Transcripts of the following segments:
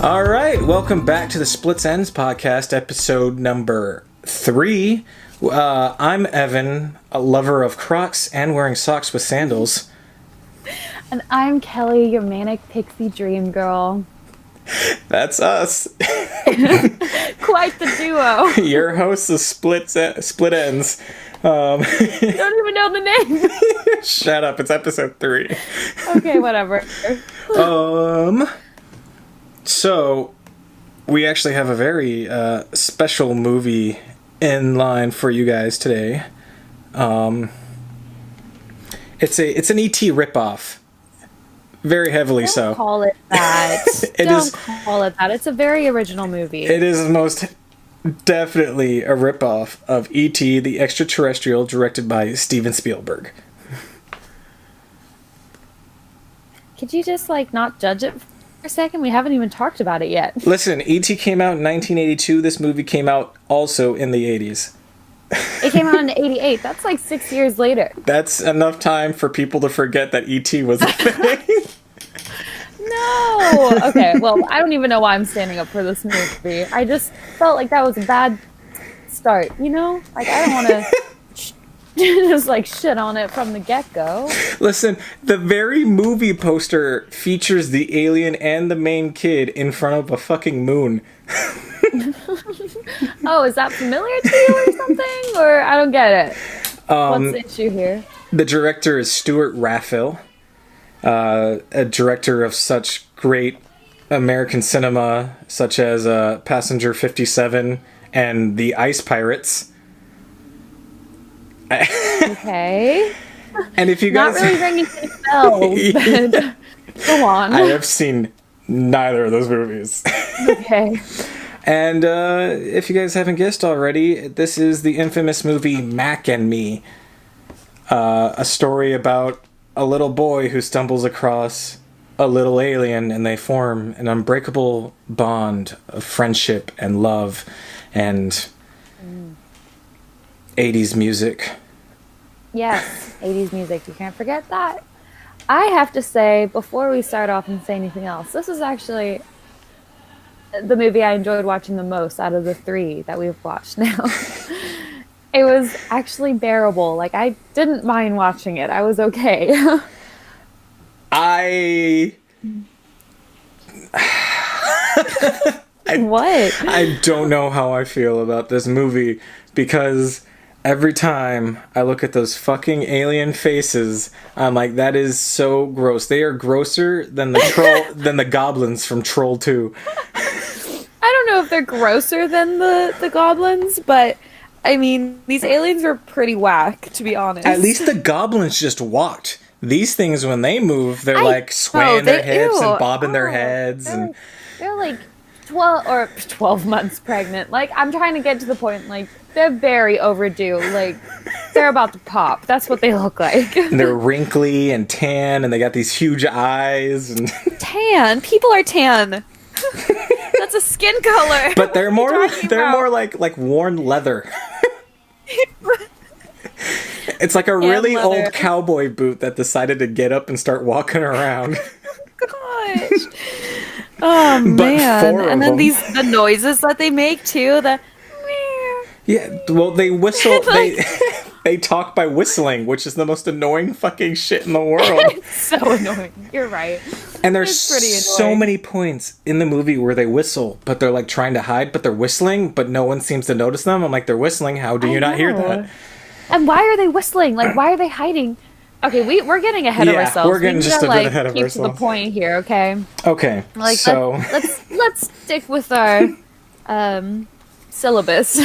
All right, welcome back to the Splits Ends podcast, episode number 3. I'm Evan, a lover of Crocs and wearing socks with sandals. And I'm Kelly, your manic pixie dream girl. That's us. Quite the duo. Your hosts of Split Ends. Don't even know the name. Shut up, it's episode 3. Okay, whatever. So, we actually have a very special movie in line for you guys today. It's an E.T. ripoff. Very heavily so. Don't call it that. Don't call it that. It's a very original movie. It is most definitely a ripoff of E.T. the Extraterrestrial, directed by Steven Spielberg. Could you just, not judge it for a second? We haven't even talked about it yet. Listen, E.T. came out in 1982. This movie came out also in the 80s. It came out in 88. That's 6 years later. That's enough time for people to forget that E.T. was a thing. No! Okay, well, I don't even know why I'm standing up for this movie. I just felt like that was a bad start, you know? I don't want to just, shit on it from the get-go. Listen, the very movie poster features the alien and the main kid in front of a fucking moon. Oh, is that familiar to you or something? Or I don't get it. What's the issue here? The director is Stuart Raffill, a director of such great American cinema, such as Passenger 57 and The Ice Pirates. Okay. And if you guys... Not really ringing any bells, but go on. I have seen neither of those movies. Okay. And if you guys haven't guessed already, this is the infamous movie Mac and Me. A story about a little boy who stumbles across a little alien and they form an unbreakable bond of friendship and love and 80s music. Yes, 80s music. You can't forget that. I have to say, before we start off and say anything else, this is actually the movie I enjoyed watching the most out of the 3 that we've watched now. It was actually bearable. I didn't mind watching it. I was okay. What? I don't know how I feel about this movie because every time I look at those fucking alien faces, I'm like, that is so gross. They are grosser than the goblins from Troll 2. I don't know if they're grosser than the goblins, but I mean, these aliens are pretty whack, to be honest. At least the goblins just walked. These things, when they move, they're swaying their hips and bobbing their heads. They're 12 months pregnant. I'm trying to get to the point, they're very overdue. They're about to pop. That's what they look like. And they're wrinkly and tan, and they got these huge eyes. And tan? People are tan. That's a skin color. But they're more like worn leather. It's like a really old cowboy boot that decided to get up and start walking around. Gosh. Oh man. And then the noises that they make too, yeah, well, they whistle. They talk by whistling, which is the most annoying fucking shit in the world. It's so annoying. You're right. And there's so many points in the movie where they whistle, but they're trying to hide, but they're whistling, but no one seems to notice them. I'm like, they're whistling. How do you not hear that? And why are they whistling? Why are they hiding? Okay, we're getting ahead of ourselves. We're getting just a bit ahead of ourselves. Keep to the point here, okay? Okay. So let's stick with our syllabus.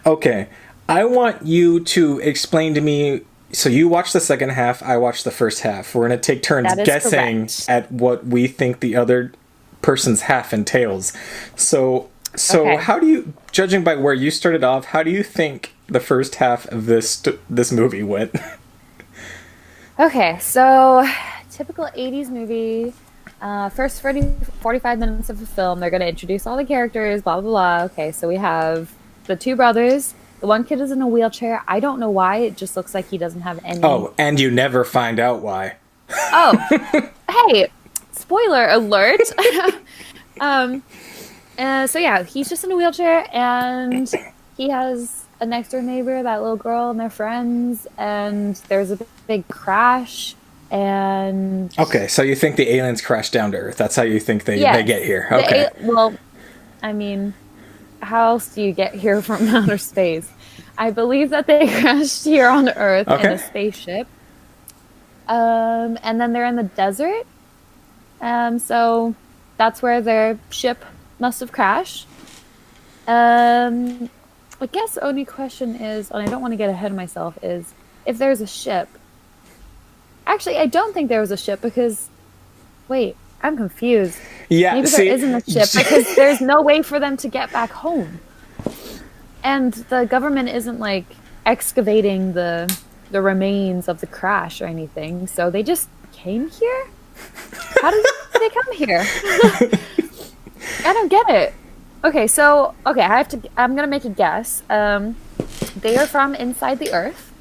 Okay. I want you to explain to me. So you watched the second half, I watched the first half. We're going to take turns guessing correct. at what we think the other person's half entails. So okay. How do you, judging by where you started off, how do you think the first half of this movie went? Okay, so typical 80s movie. First 45 minutes of the film, they're going to introduce all the characters, blah, blah, blah. Okay, so we have the 2 brothers. The one kid is in a wheelchair. I don't know why. It just looks like he doesn't have any... Oh, and you never find out why. Oh, hey, spoiler alert. So yeah, he's just in a wheelchair, and he has a next door neighbor, that little girl, and their friends, and there's a big crash. And okay, so you think the aliens crashed down to Earth? That's how you think they get here? Okay. Well, I mean, how else do you get here from outer space? I believe that they crashed here on Earth in a spaceship. And then they're in the desert. So that's where their ship must have crashed. I guess the only question is, and I don't want to get ahead of myself, is if there's a ship. Actually, I don't think there was a ship because... Wait, I'm confused. Yeah, maybe there isn't a ship because there's no way for them to get back home. And the government isn't, like, excavating the remains of the crash or anything, so they just came here? How did they come here? I don't get it. Okay, I'm gonna make a guess. They are from inside the Earth,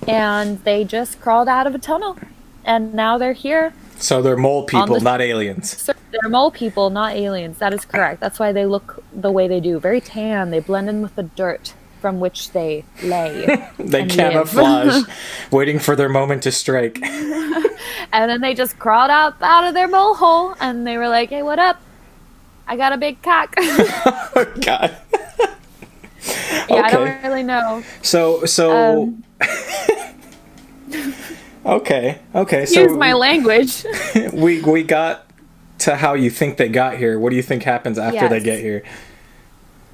and they just crawled out of a tunnel, and now they're here. So they're mole people, not aliens. So they're mole people, not aliens. That is correct. That's why they look the way they do. Very tan. They blend in with the dirt from which they lay. They camouflage, waiting for their moment to strike. And then they just crawled out of their mole hole, and they were like, "Hey, what up? I got a big cock." Oh, God. Yeah, I don't really know. So. Okay. Use my language. we got to how you think they got here. What do you think happens after they get here?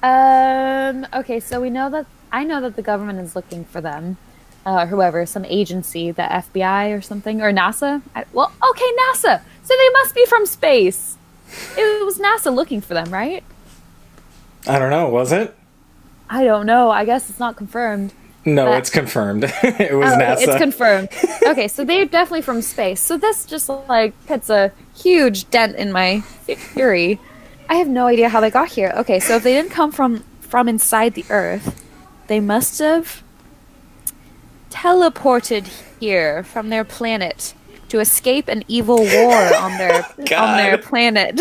Okay, so I know that the government is looking for them. Whoever, some agency, the FBI or something, or NASA. NASA. So they must be from space. It was NASA looking for them, right? I don't know. Was it? I don't know. I guess it's not confirmed. No, it's confirmed. It was NASA. It's confirmed. Okay, so they're definitely from space. So this just puts a huge dent in my theory. I have no idea how they got here. Okay, so if they didn't come from inside the Earth, they must have teleported here from their planet to escape an evil war on their planet.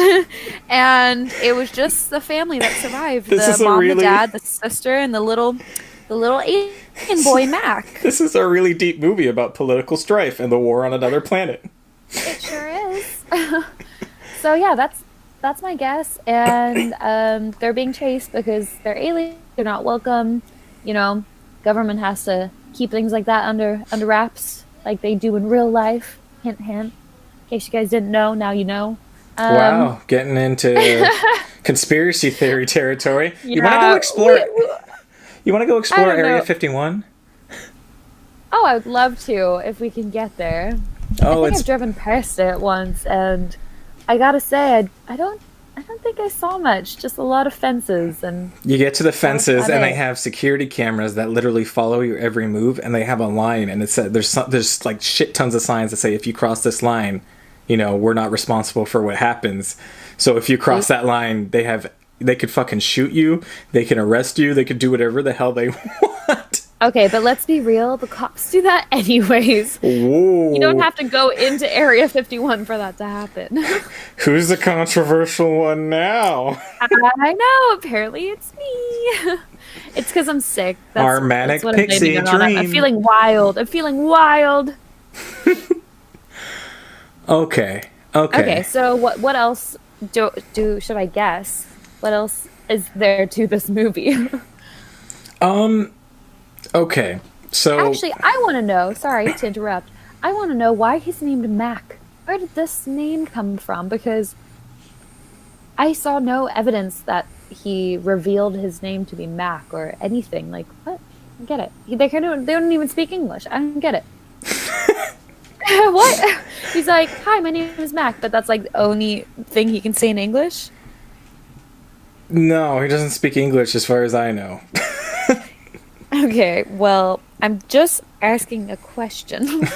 And it was just the family that survived. The mom, the dad, the sister, and the little alien boy Mac. This is a really deep movie about political strife and the war on another planet. It sure is. So yeah, that's my guess. And they're being chased because they're aliens. They're not welcome. Government has to keep things like that under wraps, like they do in real life. Hint, hint. In case you guys didn't know, now you know. Wow, getting into conspiracy theory territory. Yeah, you want to go explore? You want to go explore Area 51? Oh, I would love to if we can get there. I think I've driven past it once, and I gotta say, I don't think I saw much. Just a lot of fences, and you get to the fences, and they have security cameras that literally follow your every move, and they have a line, and it said there's like shit tons of signs that say if you cross this line, we're not responsible for what happens. So if you cross that line, they could fucking shoot you, they can arrest you, they could do whatever the hell they want. Okay, but let's be real, the cops do that anyways. Whoa. You don't have to go into Area 51 for that to happen. Who's the controversial one now? I know, apparently it's me. It's because I'm sick. Our manic pixie dream. I'm feeling wild. Okay, so what else should I guess? What else is there to this movie? Okay, so... Actually, I want to know, sorry to interrupt, I want to know why he's named Mac. Where did this name come from? Because I saw no evidence that he revealed his name to be Mac or anything. Like, what? I don't get it. They don't even speak English. I don't get it. What? He's like, hi, my name is Mac, but that's like the only thing he can say in English? No, he doesn't speak English as far as I know. Okay, well, I'm just asking a question.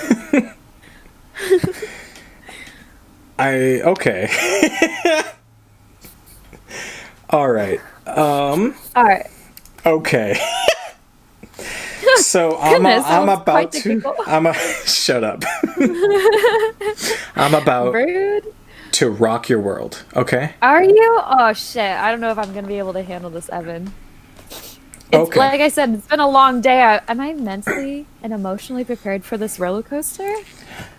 Okay. All right. All right. Okay. So I'm about to. Shut up. I'm about Rude. to rock your world, okay? Are you? Oh shit! I don't know if I'm gonna be able to handle this, Evan. It's Okay. like I said, it's been a long day. Am I mentally and emotionally prepared for this roller coaster?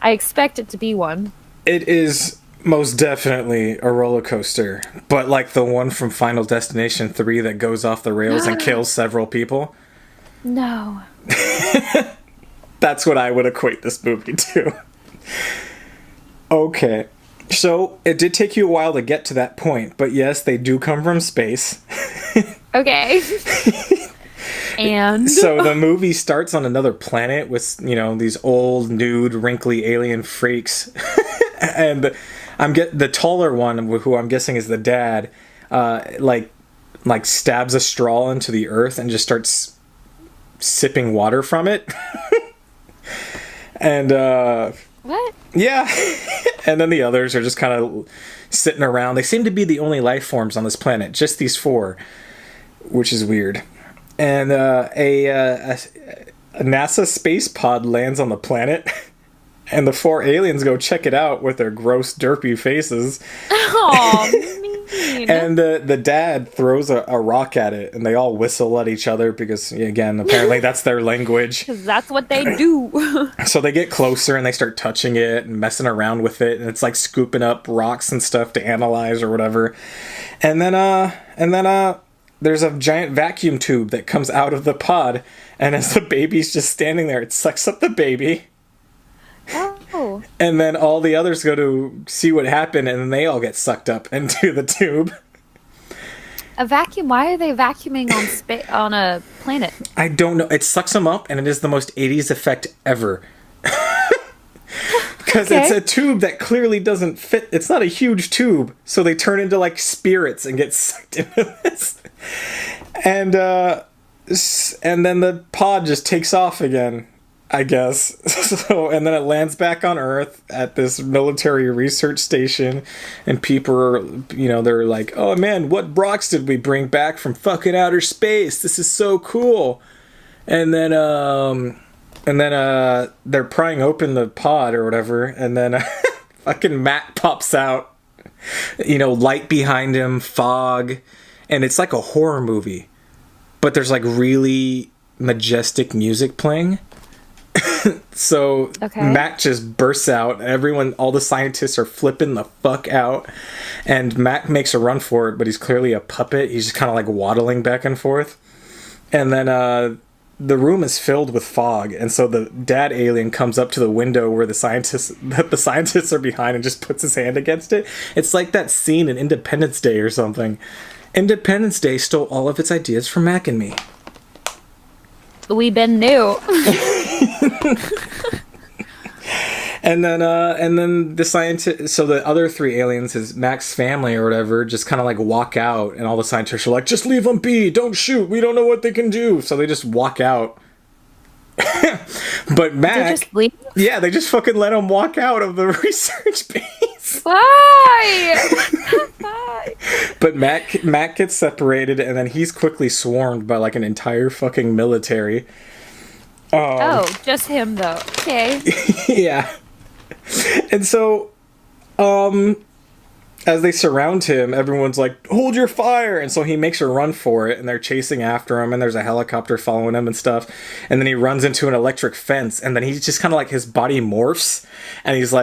I expect it to be one. It is most definitely a roller coaster, but like the one from Final Destination 3 that goes off the rails and kills several people. No. That's what I would equate this movie to. Okay. So, it did take you a while to get to that point, but yes, they do come from space. Okay. And So the movie starts on another planet with, these old, nude, wrinkly alien freaks. And the taller one, who I'm guessing is the dad, like stabs a straw into the earth and just starts sipping water from it. And what? yeah. And then the others are just kind of sitting around. They seem to be the only life forms on this planet, just these four, which is weird. And a NASA space pod lands on the planet, and the four aliens go check it out with their gross, derpy faces. Oh, mean. And the dad throws a rock at it, and they all whistle at each other because, again, apparently that's their language. Because that's what they do. So they get closer, and they start touching it and messing around with it, and it's like scooping up rocks and stuff to analyze or whatever. And then there's a giant vacuum tube that comes out of the pod, and as the baby's just standing there, it sucks up the baby. Oh. And then all the others go to see what happened, and then they all get sucked up into the tube. A vacuum? Why are they vacuuming on a planet? I don't know. It sucks them up, and it is the most 80s effect ever. Because it's a tube that clearly doesn't fit. It's not a huge tube, so they turn into like spirits and get sucked into this. And then the pod just takes off again, I guess. So, and then it lands back on Earth at this military research station, and people are, they're like, "Oh man, what rocks did we bring back from fucking outer space? This is so cool." And then they're prying open the pod or whatever, and then fucking Matt pops out. Light behind him, fog, and it's like a horror movie, but there's like really majestic music playing. So Matt just bursts out, and all the scientists are flipping the fuck out, and Matt makes a run for it, but he's clearly a puppet. He's just kind of like waddling back and forth, and then the room is filled with fog, and so the dad alien comes up to the window where the scientists are behind and just puts his hand against it. It's like that scene in Independence Day or something. Independence Day stole all of its ideas from Mac and Me. We been new. And then the scientist, so the other three aliens, his Mac's family or whatever, just kind of like walk out, and all the scientists are like, "Just leave them be, don't shoot, we don't know what they can do." So they just walk out. But Mac, They just leave? yeah, they just fucking let him walk out of the research base. Why? Why? But Mac gets separated, and then he's quickly swarmed by like an entire fucking military. Oh, just him though. Okay. Yeah. And so, as they surround him, everyone's like, "Hold your fire!" And so he makes a run for it, and they're chasing after him, and there's a helicopter following him and stuff. And then he runs into an electric fence, and then he's just kind of like, his body morphs, and he's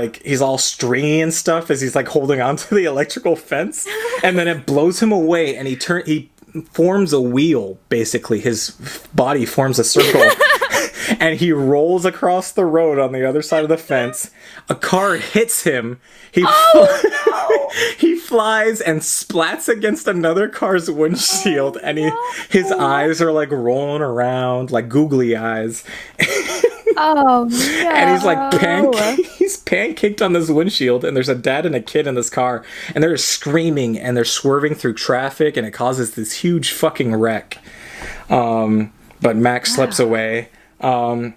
all stringy and stuff as he's like holding onto the electrical fence. And then it blows him away, and he forms a wheel, basically. His body forms a circle. And he rolls across the road on the other side of the fence. A car hits him. He flies and splats against another car's windshield, and his eyes are like rolling around like googly eyes. Oh no! And he's like he's pancaked on this windshield, and there's a dad and a kid in this car, and they're screaming and they're swerving through traffic, and it causes this huge fucking wreck. But Max slips away. And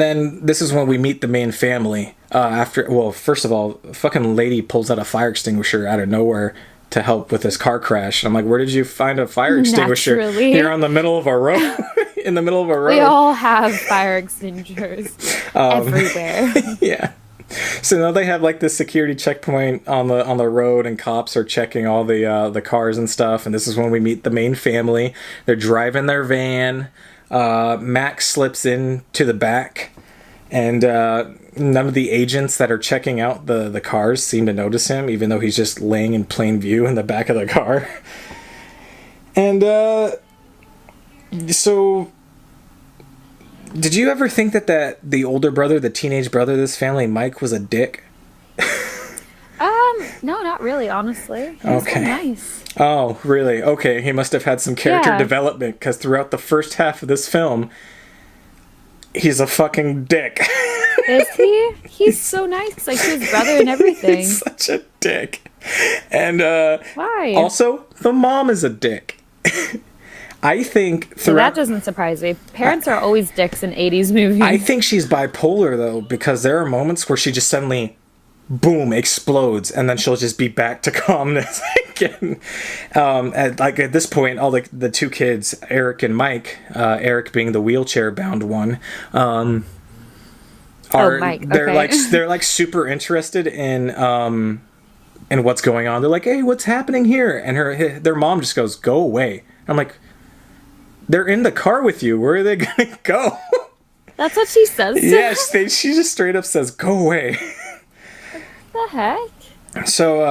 then this is when we meet the main family. First of all, a fucking lady pulls out a fire extinguisher out of nowhere to help with this car crash. And I'm like, where did you find a fire extinguisher? Naturally. Here on the middle of a road. In the middle of a road. We all have fire extinguishers everywhere. Yeah. So now they have like this security checkpoint on the road, and cops are checking all the cars and stuff. And this is when we meet the main family. They're driving their van. Max slips in to the back, and none of the agents that are checking out the cars seem to notice him, even though he's just laying in plain view in the back of the car. And so, did you ever think that the older brother, the teenage brother of this family, Mike, was a dick? No, not really, honestly. He's Okay. so nice. Oh, really? Okay, he must have had some character Yeah. development, because throughout the first half of this film, he's a fucking dick. Is he? He's so nice, like to his brother and everything. He's such a dick. And Why? also, the mom is a dick. I think So throughout... that doesn't surprise me. Parents are always dicks in 80s movies. I think she's bipolar, though, because there are moments where she just suddenly, boom, explodes, and then she'll just be back to calmness again. At this point, all the two kids, Eric and Mike, Eric being the wheelchair-bound one, Mike, okay. they're like super interested in what's going on. They're like, "Hey, what's happening here?" And their mom just goes, "Go away." I'm like, they're in the car with you. Where are they gonna go? That's what she says to Yeah, him. she just straight up says, "Go away." What the heck? So,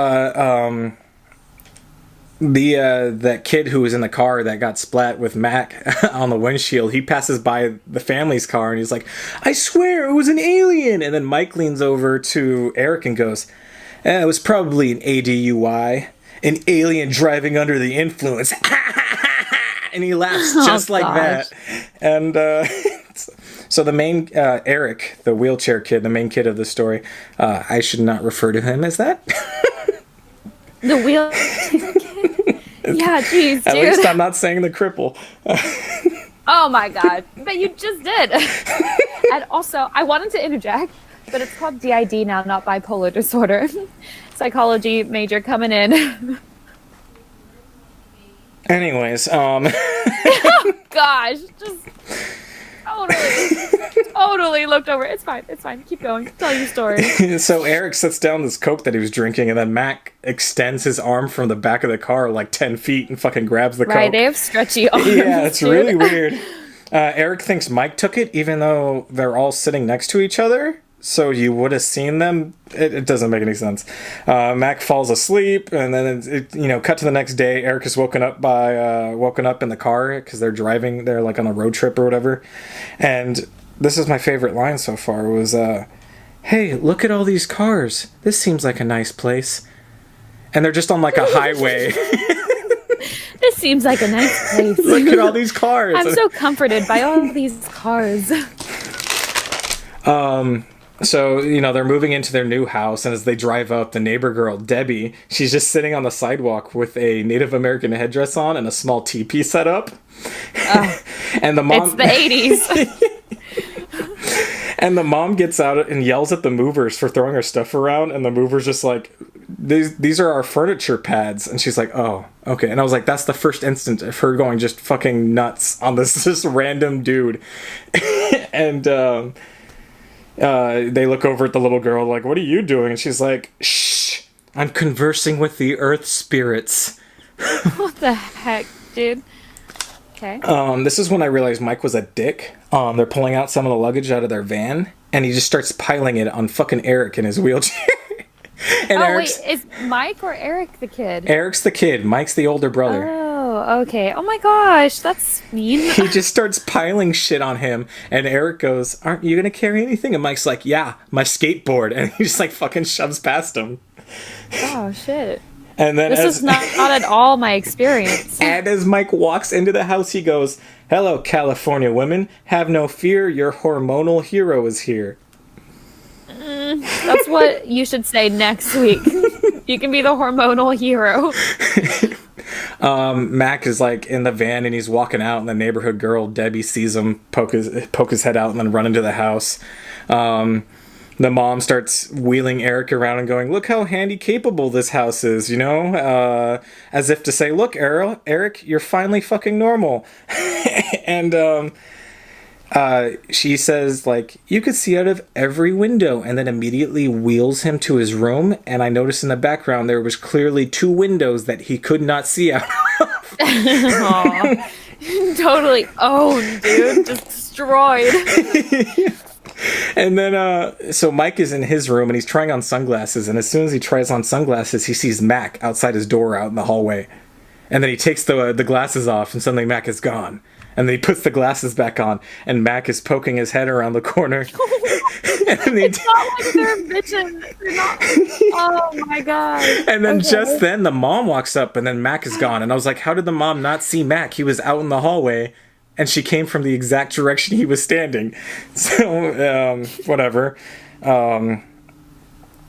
that kid who was in the car that got splat with Mac on the windshield, he passes by the family's car and he's like, "I swear it was an alien." And then Mike leans over to Eric and goes, "It was probably an ADUI, an alien driving under the influence." And he laughs just like gosh. that. And so the main Eric, the wheelchair kid, the main kid of the story, I should not refer to him as that. The wheel. Yeah, jeez, dude. At least I'm not saying the cripple. Oh my god. But you just did. And also, I wanted to interject, but it's called DID now, not bipolar disorder. Psychology major coming in. Anyways, Gosh, just totally looked over. It's fine. Keep going. Tell your story. so Eric sets down this Coke that he was drinking, and then Mac extends his arm from the back of the car like 10 feet and fucking grabs the Right, Coke. they have stretchy arms. Yeah, it's dude. really weird. Eric thinks Mike took it, even though they're all sitting next to each other. So you would have seen them. It doesn't make any sense. Mac falls asleep, and then cut to the next day. Eric is woken up in the car because they're driving. They're like on a road trip or whatever. And this is my favorite line so far. Was "Hey, look at all these cars. This seems like a nice place." And they're just on like a highway. This seems like a nice place. Look at all these cars. I'm so comforted by all these cars. So, they're moving into their new house, and as they drive up, the neighbor girl, Debbie, she's just sitting on the sidewalk with a Native American headdress on and a small teepee set up. And the mom... It's the 80s. And the mom gets out and yells at the movers for throwing her stuff around, and the movers just like, these are our furniture pads. And she's like, "Oh, okay." And I was like, that's the first instant of her going just fucking nuts on this random dude. And they look over at the little girl like, "What are you doing?" And she's like, "Shh, I'm conversing with the earth spirits." What the heck, dude? Okay. This is when I realized Mike was a dick. They're pulling out some of the luggage out of their van, and he just starts piling it on fucking Eric in his wheelchair. And wait, is Mike or Eric the kid? Eric's the kid. Mike's the older brother. Oh, okay. Oh my gosh, that's mean. He just starts piling shit on him, and Eric goes, "Aren't you gonna carry anything?" And Mike's like, "Yeah, my skateboard," and he just like fucking shoves past him. Oh shit. And then This is not at all my experience. and as Mike walks into the house, he goes, "Hello, California women. Have no fear, your hormonal hero is here." That's what you should say next week. You can be the hormonal hero. Mac is like in the van and he's walking out, and the neighborhood girl Debbie sees him poke his head out and then run into the house. The mom starts wheeling Eric around and going, "Look how handy capable this house is," as if to say, "Look, Eric, you're finally fucking normal." And she says, like, you could see out of every window, and then immediately wheels him to his room. And I noticed in the background there was clearly 2 windows that he could not see out. Aw. Totally owned, dude. Just destroyed. And then, so Mike is in his room and he's trying on sunglasses. And as soon as he tries on sunglasses, he sees Mac outside his door out in the hallway. And then he takes the glasses off and suddenly Mac is gone. And then he puts the glasses back on and Mac is poking his head around the corner. And It's not like they're bitching. They're not. Oh my god. And then Okay. just then the mom walks up and then Mac is gone. And I was like, how did the mom not see Mac? He was out in the hallway and she came from the exact direction he was standing. So, whatever.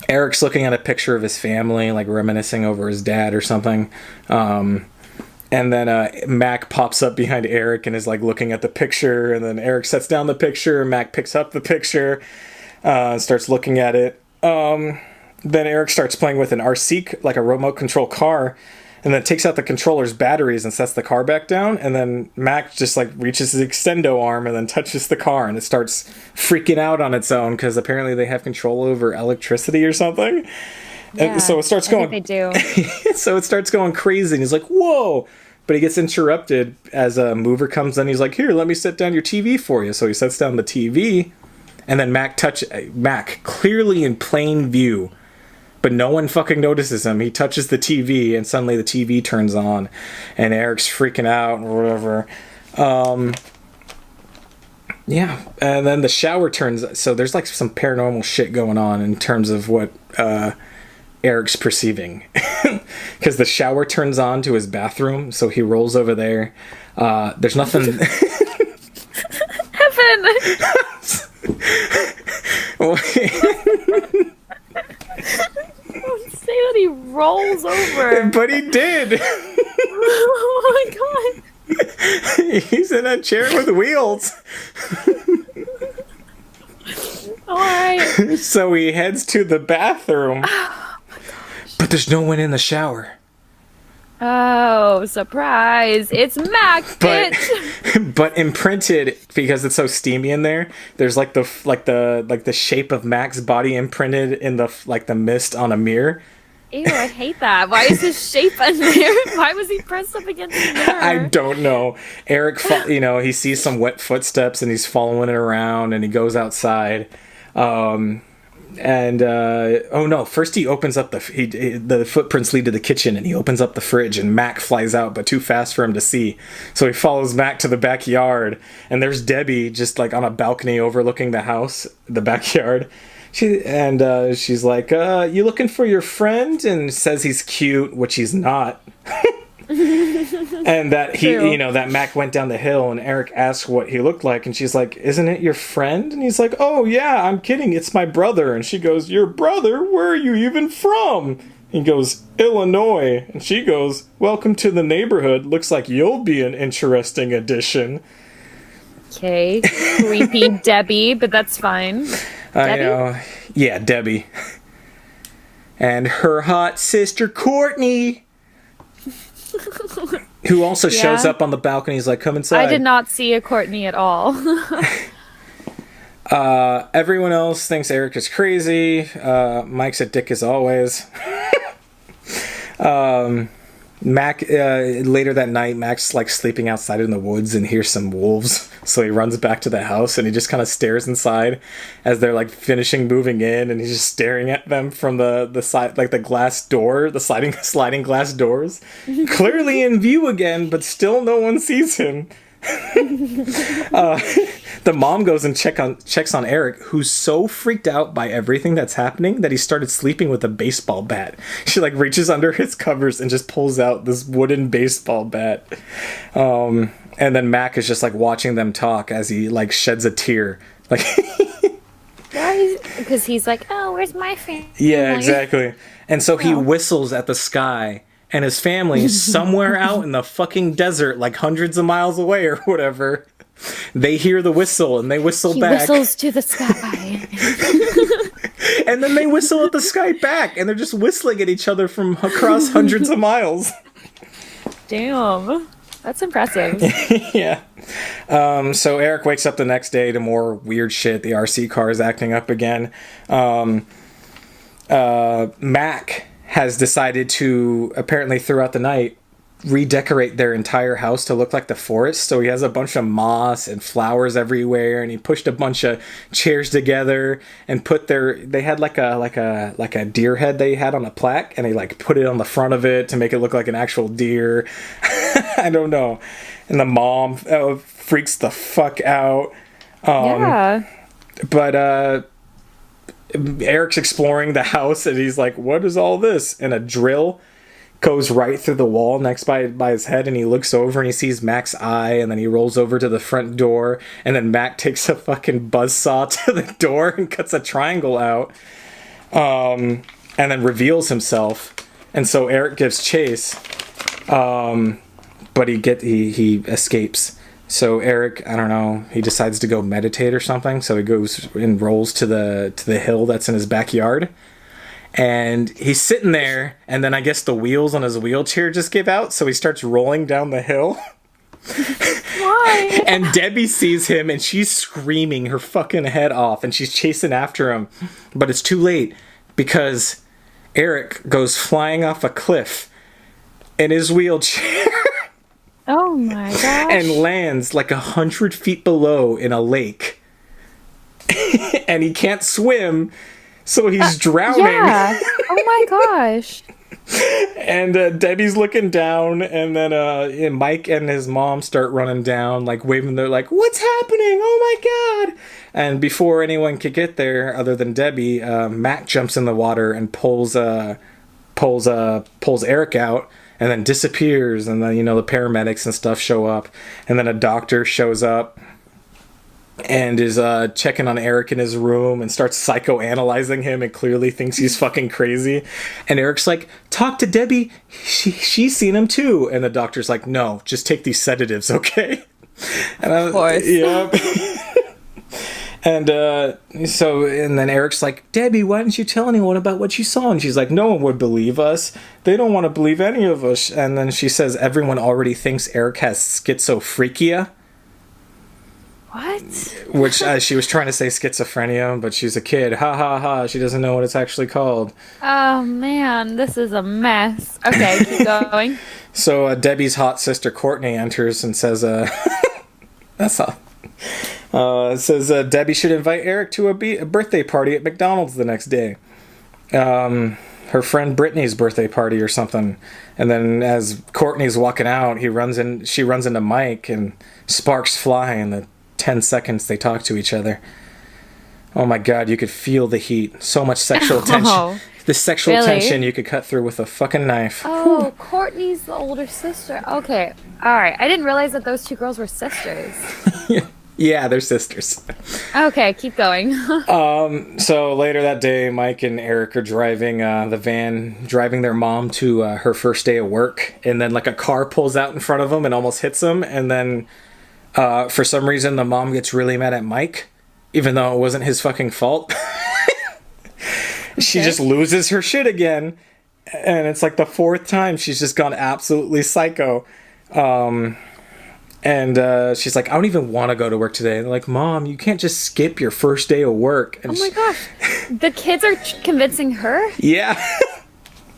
Eric's looking at a picture of his family, like reminiscing over his dad or something. And then Mac pops up behind Eric and is like looking at the picture. And then Eric sets down the picture. Mac picks up the picture, starts looking at it. Then Eric starts playing with an RC, like a remote control car, and then takes out the controller's batteries and sets the car back down. And then Mac just like reaches his extendo arm and then touches the car, and it starts freaking out on its own because apparently they have control over electricity or something. Yeah, And so it starts I going. think they do. So it starts going crazy, and he's like, "Whoa!" But he gets interrupted as a mover comes in. He's like, "Here, let me set down your TV for you." So he sets down the TV, and then Mac clearly in plain view, but no one fucking notices him. He touches the TV, and suddenly the TV turns on, and Eric's freaking out or whatever. Yeah, and then the shower turns. So there's like some paranormal shit going on in terms of what Eric's perceiving, because the shower turns on to his bathroom, so he rolls over there. There's nothing. Heaven. Well, Don't say that he rolls over. but he did. Oh my god. He's in a chair with wheels. Alright. So he heads to the bathroom. But there's no one in the shower. Oh, surprise. It's Mac, But bitch. but imprinted, because it's so steamy in there, there's like the shape of Mac's body imprinted in the mist on a mirror. Ew, I hate that. Why is his shape in there? Why was he pressed up against the mirror? I don't know. Eric, he sees some wet footsteps and he's following it around, and he goes outside. First he opens up the footprints lead to the kitchen, and he opens up the fridge, and Mac flies out, but too fast for him to see. So he follows Mac to the backyard, and there's Debbie just like on a balcony overlooking the house, the backyard. She's like, you looking for your friend? And says he's cute, which he's not. And that that Mac went down the hill, and Eric asks what he looked like, and she's like, isn't it your friend? And he's like, oh yeah, I'm kidding, it's my brother. And she goes, your brother? Where are you even from? He goes, Illinois. And she goes, welcome to the neighborhood, looks like you'll be an interesting addition. Okay, creepy Debbie, but that's fine. I know. Yeah, Debbie. And her hot sister Courtney, who also shows up on the balcony. He's like, come inside. I did not see a Courtney at all. Everyone else thinks Eric is crazy. Mike's a dick as always. Mac, later that night, Mac's like sleeping outside in the woods and hears some wolves. So he runs back to the house and he just kind of stares inside as they're like finishing moving in, and he's just staring at them from the side, like the glass door, the sliding glass doors. Clearly in view again, but still no one sees him. The mom goes and checks on Eric, who's so freaked out by everything that's happening that he started sleeping with a baseball bat. She like reaches under his covers and just pulls out this wooden baseball bat. And then Mac is just like watching them talk as he like sheds a tear. Like Because he's like, oh, where's my family? yeah, exactly. And so he whistles at the sky, and his family is somewhere out in the fucking desert, like hundreds of miles away or whatever. They hear the whistle and they whistle He back. whistles to the sky. And then they whistle at the sky back, and they're just whistling at each other from across hundreds of miles. Damn. That's impressive. Yeah. So Eric wakes up the next day to more weird shit. The RC car is acting up again. Mac has decided to, apparently throughout the night, redecorate their entire house to look like the forest. So he has a bunch of moss and flowers everywhere, and he pushed a bunch of chairs together and they had like a deer head they had on a plaque, and he like put it on the front of it to make it look like an actual deer. I don't know. And the mom freaks the fuck out. Yeah. But Eric's exploring the house, and he's like, what is all this? And a drill goes right through the wall next by his head, and he looks over and he sees Mac's eye, and then he rolls over to the front door, and then Mac takes a fucking buzzsaw to the door and cuts a triangle out, and then reveals himself. And so Eric gives chase, but he escapes. So Eric, I don't know, he decides to go meditate or something. So he goes and rolls to the hill that's in his backyard. And he's sitting there, and then I guess the wheels on his wheelchair just give out, so he starts rolling down the hill. Why? And Debbie sees him, and she's screaming her fucking head off, and she's chasing after him. But it's too late, because Eric goes flying off a cliff in his wheelchair. Oh my gosh. And lands like 100 feet below in a lake. And he can't swim, so he's drowning. Yeah. Oh my gosh. And Debbie's looking down, and then Mike and his mom start running down, like waving. They're like, "What's happening? Oh my god!" And before anyone could get there, other than Debbie, Mac jumps in the water and pulls Eric out, and then disappears. And then the paramedics and stuff show up, and then a doctor shows up and is checking on Eric in his room and starts psychoanalyzing him and clearly thinks he's fucking crazy. And Eric's like, talk to Debbie, she's seen him too. And the doctor's like, no, just take these sedatives, okay? And of course. Yeah. And then Eric's like, Debbie, why didn't you tell anyone about what you saw? And she's like, no one would believe us. They don't want to believe any of us. And then she says, everyone already thinks Eric has schizophrenia. What? Which she was trying to say schizophrenia, but she's a kid. Ha ha ha. She doesn't know what it's actually called. Oh man, this is a mess. Okay, keep going. So Debbie's hot sister Courtney enters and says, that's all. Says Debbie should invite Eric to a birthday party at McDonald's the next day. Her friend Brittany's birthday party or something. And then as Courtney's walking out, she runs into Mike, and sparks fly in the 10 seconds they talk to each other. Oh my god, you could feel the heat. So much sexual tension. The sexual tension you could cut through with a fucking knife. Oh, Courtney's the older sister. Okay. Alright. I didn't realize that those two girls were sisters. Yeah, they're sisters. Okay, keep going. So later that day, Mike and Eric are driving the van, driving their mom to her first day of work. And then like a car pulls out in front of them and almost hits them. And then for some reason, the mom gets really mad at Mike, even though it wasn't his fucking fault. She just loses her shit again. And it's like the fourth time she's just gone absolutely psycho. And she's like, I don't even want to go to work today. And they're like, Mom, you can't just skip your first day of work. And oh my gosh. The kids are convincing her? Yeah.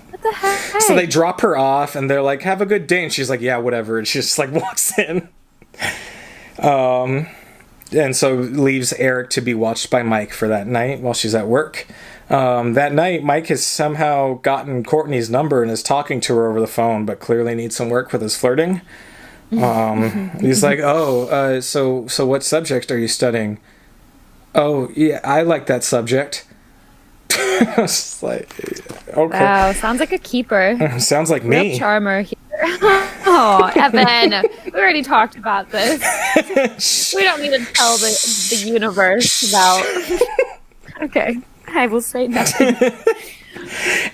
What the heck? So they drop her off, and they're like, have a good day. And she's like, yeah, whatever. And she just like walks in. And so leaves Eric to be watched by Mike for that night while she's at work. That night, Mike has somehow gotten Courtney's number and is talking to her over the phone, but clearly needs some work with his flirting. He's like, so what subject are you studying? Oh, yeah, I like that subject. I was just like, okay. Wow, sounds like a keeper. Sounds like Real me. charmer here. Oh, Evan, we already talked about this. We don't need to tell the universe about... Okay, I will say nothing.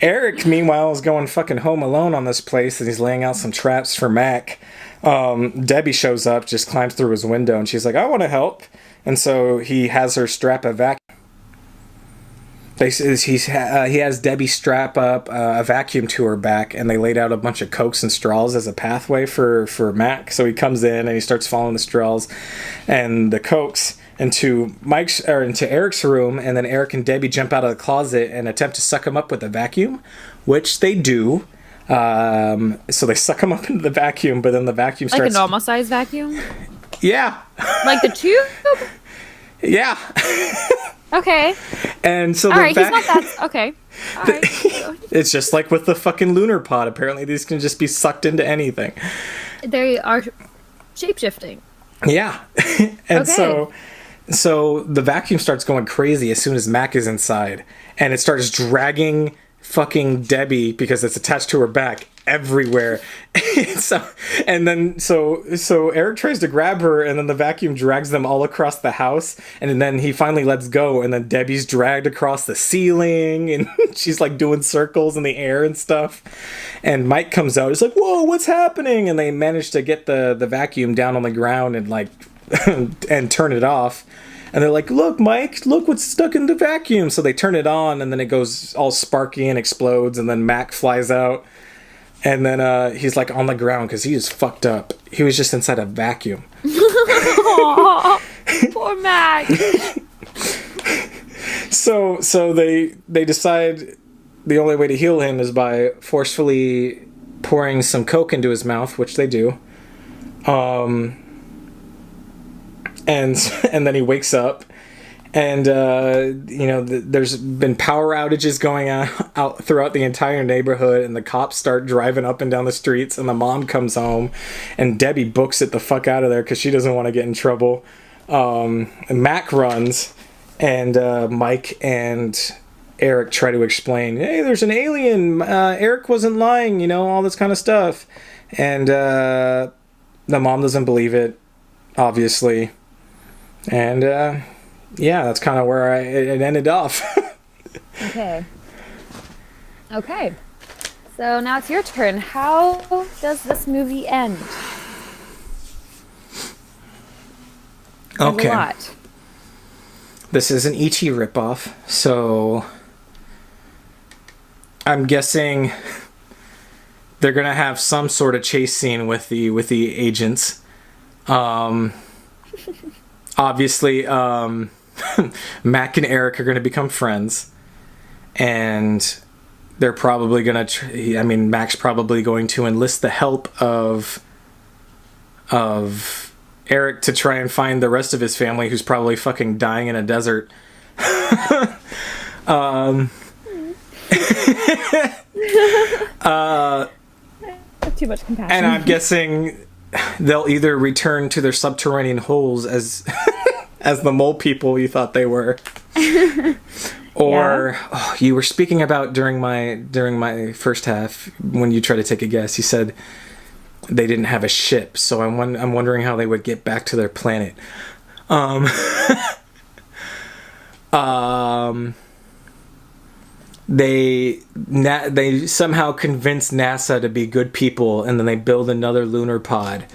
Eric, meanwhile, is going fucking home alone on this place, and he's laying out some traps for Mac. Debbie shows up, just climbs through his window, and she's like, I want to help. And so he has her strap a vacuum. He has Debbie strap up a vacuum to her back, and they laid out a bunch of cokes and straws as a pathway for Mac. So he comes in and he starts following the straws and the cokes into Eric's room, and then Eric and Debbie jump out of the closet and attempt to suck him up with a vacuum, which they do. So they suck him up into the vacuum, but then the vacuum starts like a normal size vacuum. Yeah, like the tube. Yeah. Okay. And so all right, he's not that okay. All right. It's just like with the fucking lunar pod. Apparently, these can just be sucked into anything. They are shape-shifting. Yeah. And so the vacuum starts going crazy as soon as Mac is inside, and it starts dragging fucking Debbie, because it's attached to her back, everywhere. so Eric tries to grab her, and then the vacuum drags them all across the house, and then he finally lets go, and then Debbie's dragged across the ceiling, and she's like doing circles in the air and stuff. And Mike comes out. He's like, "Whoa, what's happening?" And they manage to get the vacuum down on the ground and like and turn it off. And they're like, "Look, Mike, look what's stuck in the vacuum." So they turn it on, and then it goes all sparky and explodes, and then Mac flies out. And then he's like on the ground because he is fucked up. He was just inside a vacuum. Aww, poor Mac. So they decide the only way to heal him is by forcefully pouring some coke into his mouth, which they do. And then he wakes up, and there's been power outages going out throughout the entire neighborhood, and the cops start driving up and down the streets, and the mom comes home, and Debbie books it the fuck out of there because she doesn't want to get in trouble. And Mac runs, and Mike and Eric try to explain, "Hey, there's an alien. Eric wasn't lying, all this kind of stuff." And the mom doesn't believe it, obviously. And that's kind of where it ended off. Okay. So now it's your turn. How does this movie end? There's a lot. This is an E.T. ripoff, so I'm guessing they're gonna have some sort of chase scene with the agents. Obviously, Mac and Eric are going to become friends, and they're probably going to... Mac's probably going to enlist the help of Eric to try and find the rest of his family, who's probably fucking dying in a desert. Too much compassion. And I'm guessing they'll either return to their subterranean holes as the mole people you thought they were, or you were speaking about during my first half when you tried to take a guess. You said they didn't have a ship, so I'm wondering how they would get back to their planet. They somehow convince NASA to be good people, and then they build another lunar pod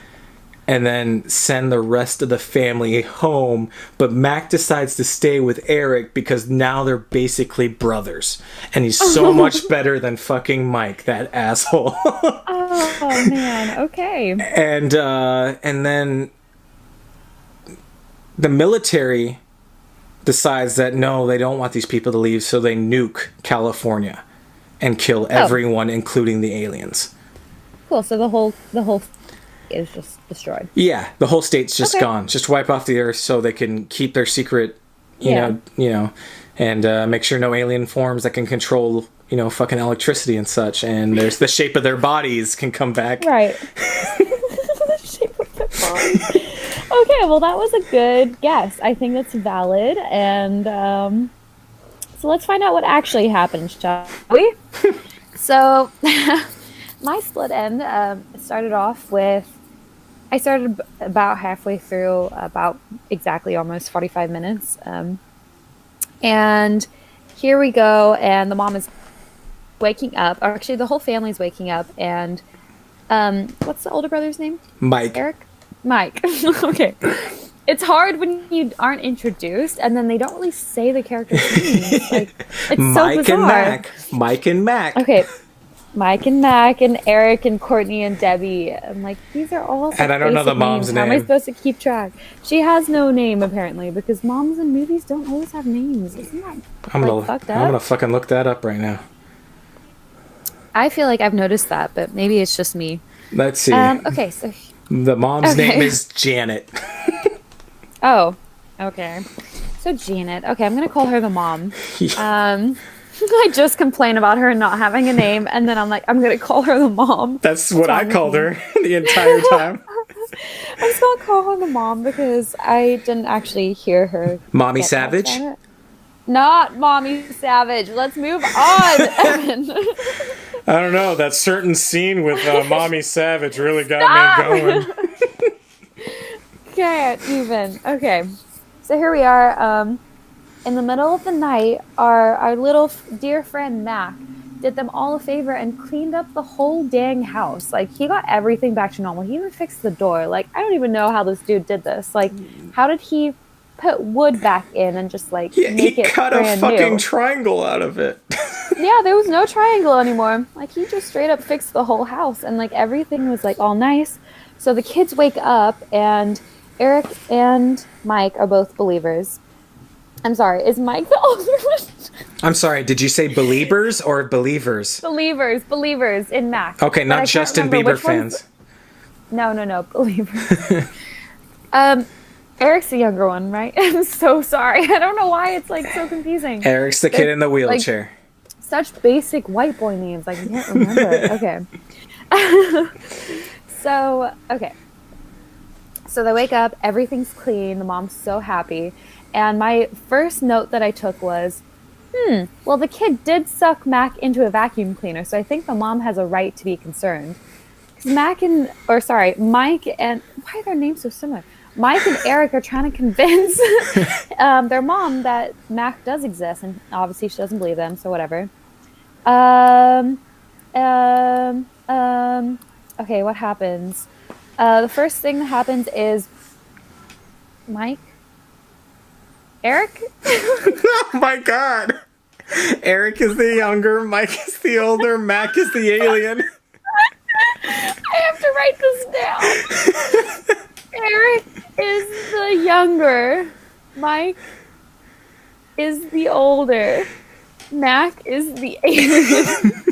and then send the rest of the family home. But Mac decides to stay with Eric because now they're basically brothers, and he's so much better than fucking Mike, that asshole. Oh man, okay. And then the military decides that no, they don't want these people to leave, so they nuke California and kill everyone, including the aliens. Cool. So the whole is just destroyed. Yeah, the whole state's just gone. Just wipe off the earth so they can keep their secret, you know, and make sure no alien forms that can control, fucking electricity and such. And there's the shape of their bodies can come back. Right. The shape of their bodies. Okay, well, that was a good guess. I think that's valid. And so let's find out what actually happened, shall we? So my split end started off with... I started about halfway through, about exactly almost 45 minutes. And here we go, and the mom is waking up. Or actually, the whole family's waking up. And what's the older brother's name? Mike. Eric? Mike. Okay. it's hard when you aren't introduced and then they don't really say the character's names. Like, it's so bizarre. Mike and Mac. Okay, Mike and Mac and Eric and Courtney and Debbie. I'm like, these are all And I don't know the mom's names. name. How am I supposed to keep track? She has no name apparently because moms in movies don't always have names. Isn't that fucked up? I'm gonna fucking look that up right now. I feel like I've noticed that, but maybe it's just me. Let's see. Okay, so The mom's name is Janet. oh, okay. So Janet. Okay, I'm gonna call her the mom. I just complain about her not having a name, and then I'm like, I'm gonna call her the mom. That's what I called her the entire time. I'm just gonna call her the mom because I didn't actually hear her. Mommy Savage? Not Mommy Savage. Let's move on, Evan. I don't know. That certain scene with Mommy Savage really got me going. Can't even. Okay, so here we are. In the middle of the night, our little dear friend Mac did them all a favor and cleaned up the whole dang house. Like, he got everything back to normal. He even fixed the door. Like, I don't even know how this dude did this. Like, how did he put wood back in and just, like, make it cut a fucking triangle out of it. Yeah, there was no triangle anymore. Like, he just straight up fixed the whole house. And, like, everything was, like, all nice. So the kids wake up, and Eric and Mike are both believers. I'm sorry, is Mike the older one? I'm sorry, did you say believers or believers? Believers in Mac. Okay, not Justin Bieber fans. No, believers. Eric's the younger one, right? I'm so sorry. I don't know why it's like so confusing. Eric's the kid in the wheelchair. Like, such basic white boy names, I can't remember. Okay. So they wake up, everything's clean, the mom's so happy. And my first note that I took was, well, the kid did suck Mac into a vacuum cleaner, so I think the mom has a right to be concerned. Because Mike and, why are their names so similar? Mike and Eric are trying to convince their mom that Mac does exist, and obviously she doesn't believe them, so whatever. Okay, what happens? The first thing that happens is Eric? Oh my god. Eric is the younger, Mike is the older, Mac is the alien. I have to write this down. Eric is the younger. Mike is the older. Mac is the alien.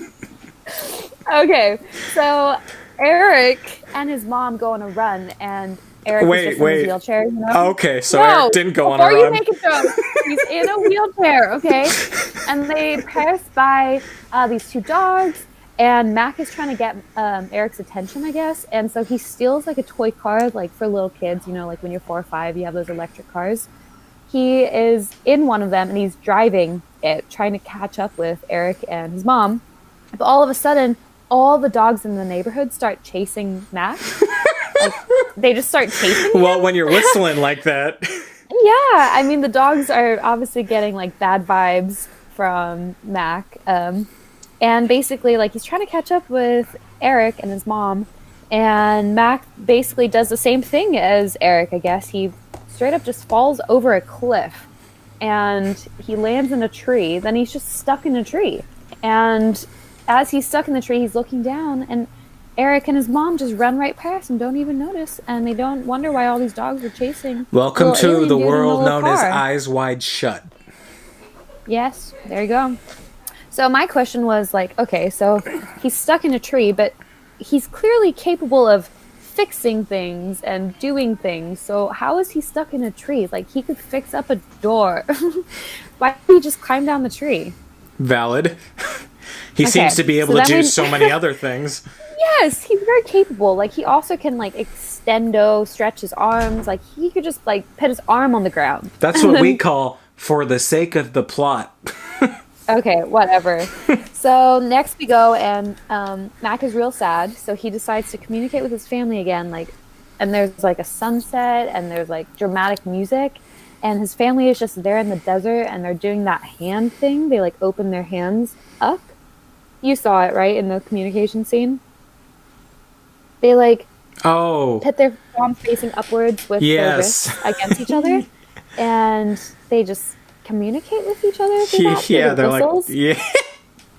Okay, so Eric and his mom go on a run, and Eric is just in his wheelchair, you know? Okay, so Eric didn't go on a run. Before you make a joke, he's in a wheelchair, okay? And they pass by these two dogs, and Mac is trying to get Eric's attention, I guess. And so he steals like a toy car, like for little kids, you know, like when you're 4 or 5, you have those electric cars. He is in one of them, and he's driving it, trying to catch up with Eric and his mom. But all of a sudden, all the dogs in the neighborhood start chasing Mac. Like, they just start chasing him. Well, when you're whistling like that. Yeah, I mean, the dogs are obviously getting, like, bad vibes from Mac. And basically, like, he's trying to catch up with Eric and his mom. And Mac basically does the same thing as Eric, I guess. He straight up just falls over a cliff. And he lands in a tree. Then he's just stuck in a tree. And as he's stuck in the tree, he's looking down, and Eric and his mom just run right past him, don't even notice, and they don't wonder why all these dogs are chasing. Welcome to the world known as Eyes Wide Shut. Yes, there you go. So my question was like, okay, so he's stuck in a tree, but he's clearly capable of fixing things and doing things. So how is he stuck in a tree? Like, he could fix up a door. Why did he just climb down the tree? Valid. He seems to be able to do so many other things. Yes, he's very capable. Like, he also can, like, stretch his arms. Like, he could just, like, put his arm on the ground. That's what we call for the sake of the plot. Okay, whatever. So, next we go, and Mac is real sad, so he decides to communicate with his family again, like, and there's, like, a sunset, and there's, like, dramatic music, and his family is just there in the desert, and they're doing that hand thing. They, like, open their hands up. You saw it, right, in the communication scene? They, like, Oh, put their palms facing upwards with their yes. wrists against each other, and they just communicate with each other through that, through Yeah, the they're like, whistles. yeah.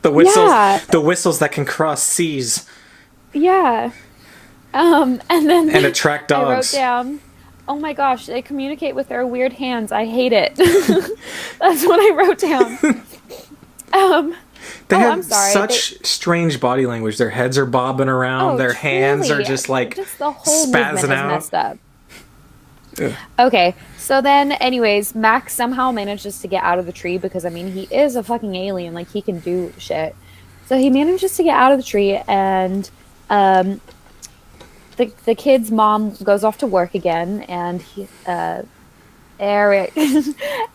The whistles, Yeah, the whistles that can cross seas yeah. And then and attract I wrote dogs. down, oh my gosh, they communicate with their weird hands. I hate it. That's what I wrote down. Um, They oh, have I'm sorry. such strange body language. Their heads are bobbing around. Oh, Their hands are truly. just like Just the whole movement is spazzing out. messed up. Ugh. Okay, so then, anyways, Max somehow manages to get out of the tree because, I mean, he is a fucking alien. Like, he can do shit. So he manages to get out of the tree, and the kid's mom goes off to work again, and Eric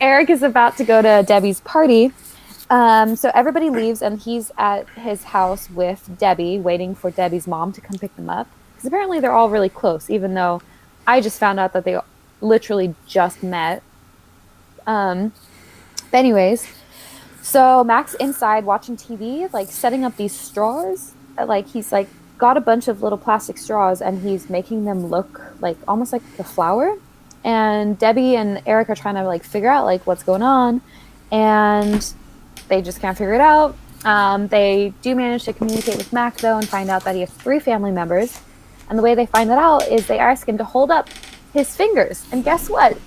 Eric is about to go to Debbie's party. So everybody leaves, and he's at his house with Debbie, waiting for Debbie's mom to come pick them up. Because apparently they're all really close, even though I just found out that they literally just met. But anyways, so Max inside watching TV, like setting up these straws. Like he's like got a bunch of little plastic straws, and he's making them look like almost like a flower. And Debbie and Eric are trying to like figure out like what's going on, and they just can't figure it out. They do manage to communicate with Mac though, and find out that he has 3 family members. And the way they find that out is they ask him to hold up his fingers. And guess what?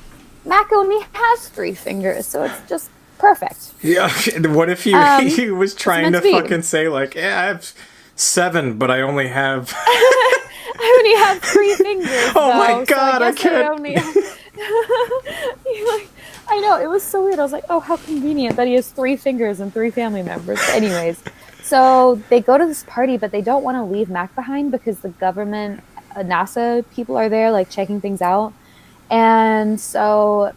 Mac only has 3 fingers, so it's just perfect. Yeah. What if he he was trying to meant to be. fucking say like, yeah, I have 7, but I only have. I only have 3 fingers. Oh my though, God, so I I guess I can't- only. Like, I know, it was so weird. I was like, oh, how convenient that he has 3 fingers and 3 family members. But anyways, so they go to this party, but they don't want to leave Mac behind because the government, NASA people are there, like checking things out. And so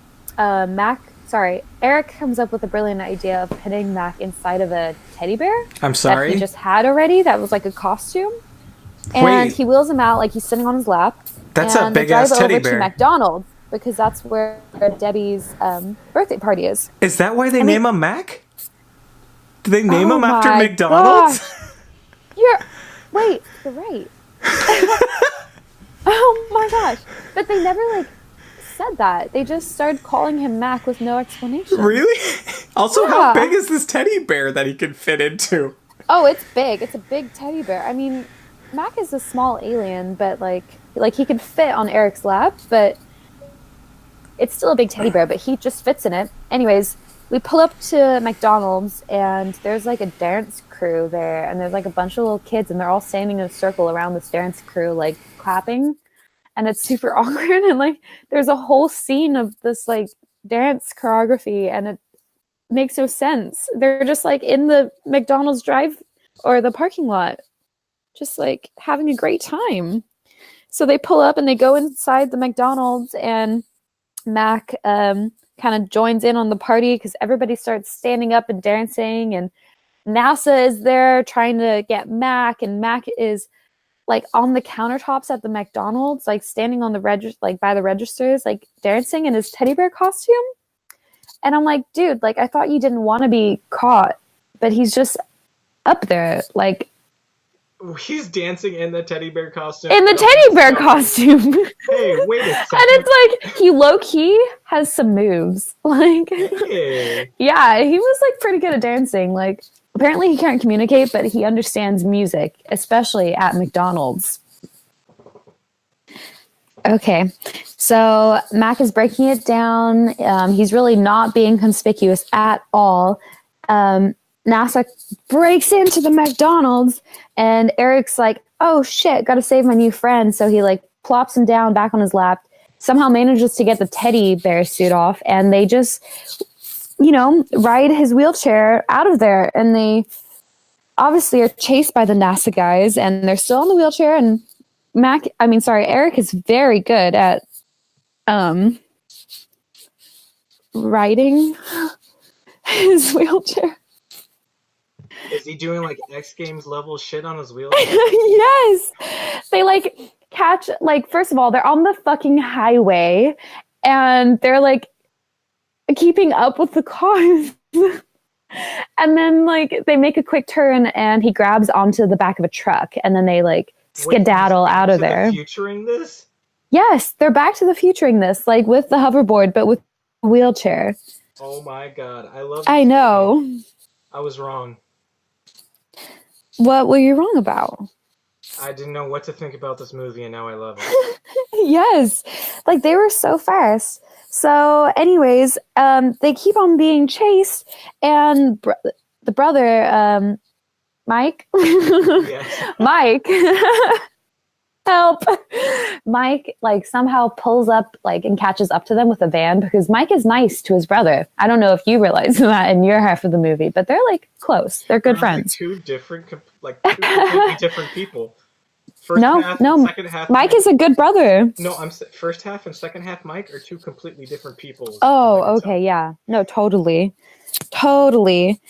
Eric comes up with a brilliant idea of putting Mac inside of a teddy bear I'm that sorry. he just had already. That was like a costume. And Wait. he wheels him out like he's sitting on his lap. That's a and they big-ass drive teddy over bear. to McDonald's because that's where Debbie's birthday party is. Is that why they I mean- name him Mac? Do they name Oh him after my McDonald's? gosh. You're right. Oh my gosh. But they never like said that. They just started calling him Mac with no explanation. Really? Also, how Yeah. big is this teddy bear that he can fit into? Oh, it's big. It's a big teddy bear. I mean, Mac is a small alien, but like he could fit on Eric's lap, but it's still a big teddy bear, but he just fits in it. Anyways, we pull up to McDonald's, and there's like a dance crew there, and there's like a bunch of little kids, and they're all standing in a circle around this dance crew, like clapping, and it's super awkward, and like there's a whole scene of this like dance choreography, and it makes no sense. They're just like in the McDonald's drive or the parking lot, just like having a great time. So they pull up and they go inside the McDonald's, and Mac kind of joins in on the party because everybody starts standing up and dancing, and NASA is there trying to get Mac, and Mac is like on the countertops at the McDonald's, like standing on the like by the registers, like dancing in his teddy bear costume. And I'm like, dude, like I thought you didn't want to be caught, but he's just up there, like He's dancing in the teddy bear costume. in the teddy bear costume. Hey, wait a And it's like he low key has some moves. Like, Hey. yeah, he was like pretty good at dancing. Like, apparently he can't communicate, but he understands music, especially at McDonald's. Okay, so Mac is breaking it down. He's really not being conspicuous at all. NASA breaks into the McDonald's, and Eric's like, oh shit, gotta save my new friend. So he like plops him down back on his lap, somehow manages to get the teddy bear suit off, and they just, ride his wheelchair out of there. And they obviously are chased by the NASA guys, and they're still on the wheelchair. And Eric is very good at riding his wheelchair. Is he doing like X Games level shit on his wheel? Yes. They like catch, like, first of all, they're on the fucking highway, and they're like keeping up with the cars. And then like they make a quick turn, and he grabs onto the back of a truck, and then they like Wait, skedaddle he's out of into the there. futuring this? Yes, they're back to the futuring this, like with the hoverboard, but with a wheelchair. Oh my god, I love I this movie. know. I was wrong. What were you wrong about? I didn't know what to think about this movie, and now I love it. Yes, like they were so fast. So, anyways, they keep on being chased, and the brother, Mike, Yes. Mike, help! Mike like somehow pulls up like and catches up to them with a van because Mike is nice to his brother. I don't know if you realize that in your half of the movie, but they're like close. They're good They're friends. two completely different people. First No, half, no, second half. Mike is a good brother. No, first half and second half. Mike are two completely different people. Oh, okay, yeah. No, totally. Totally.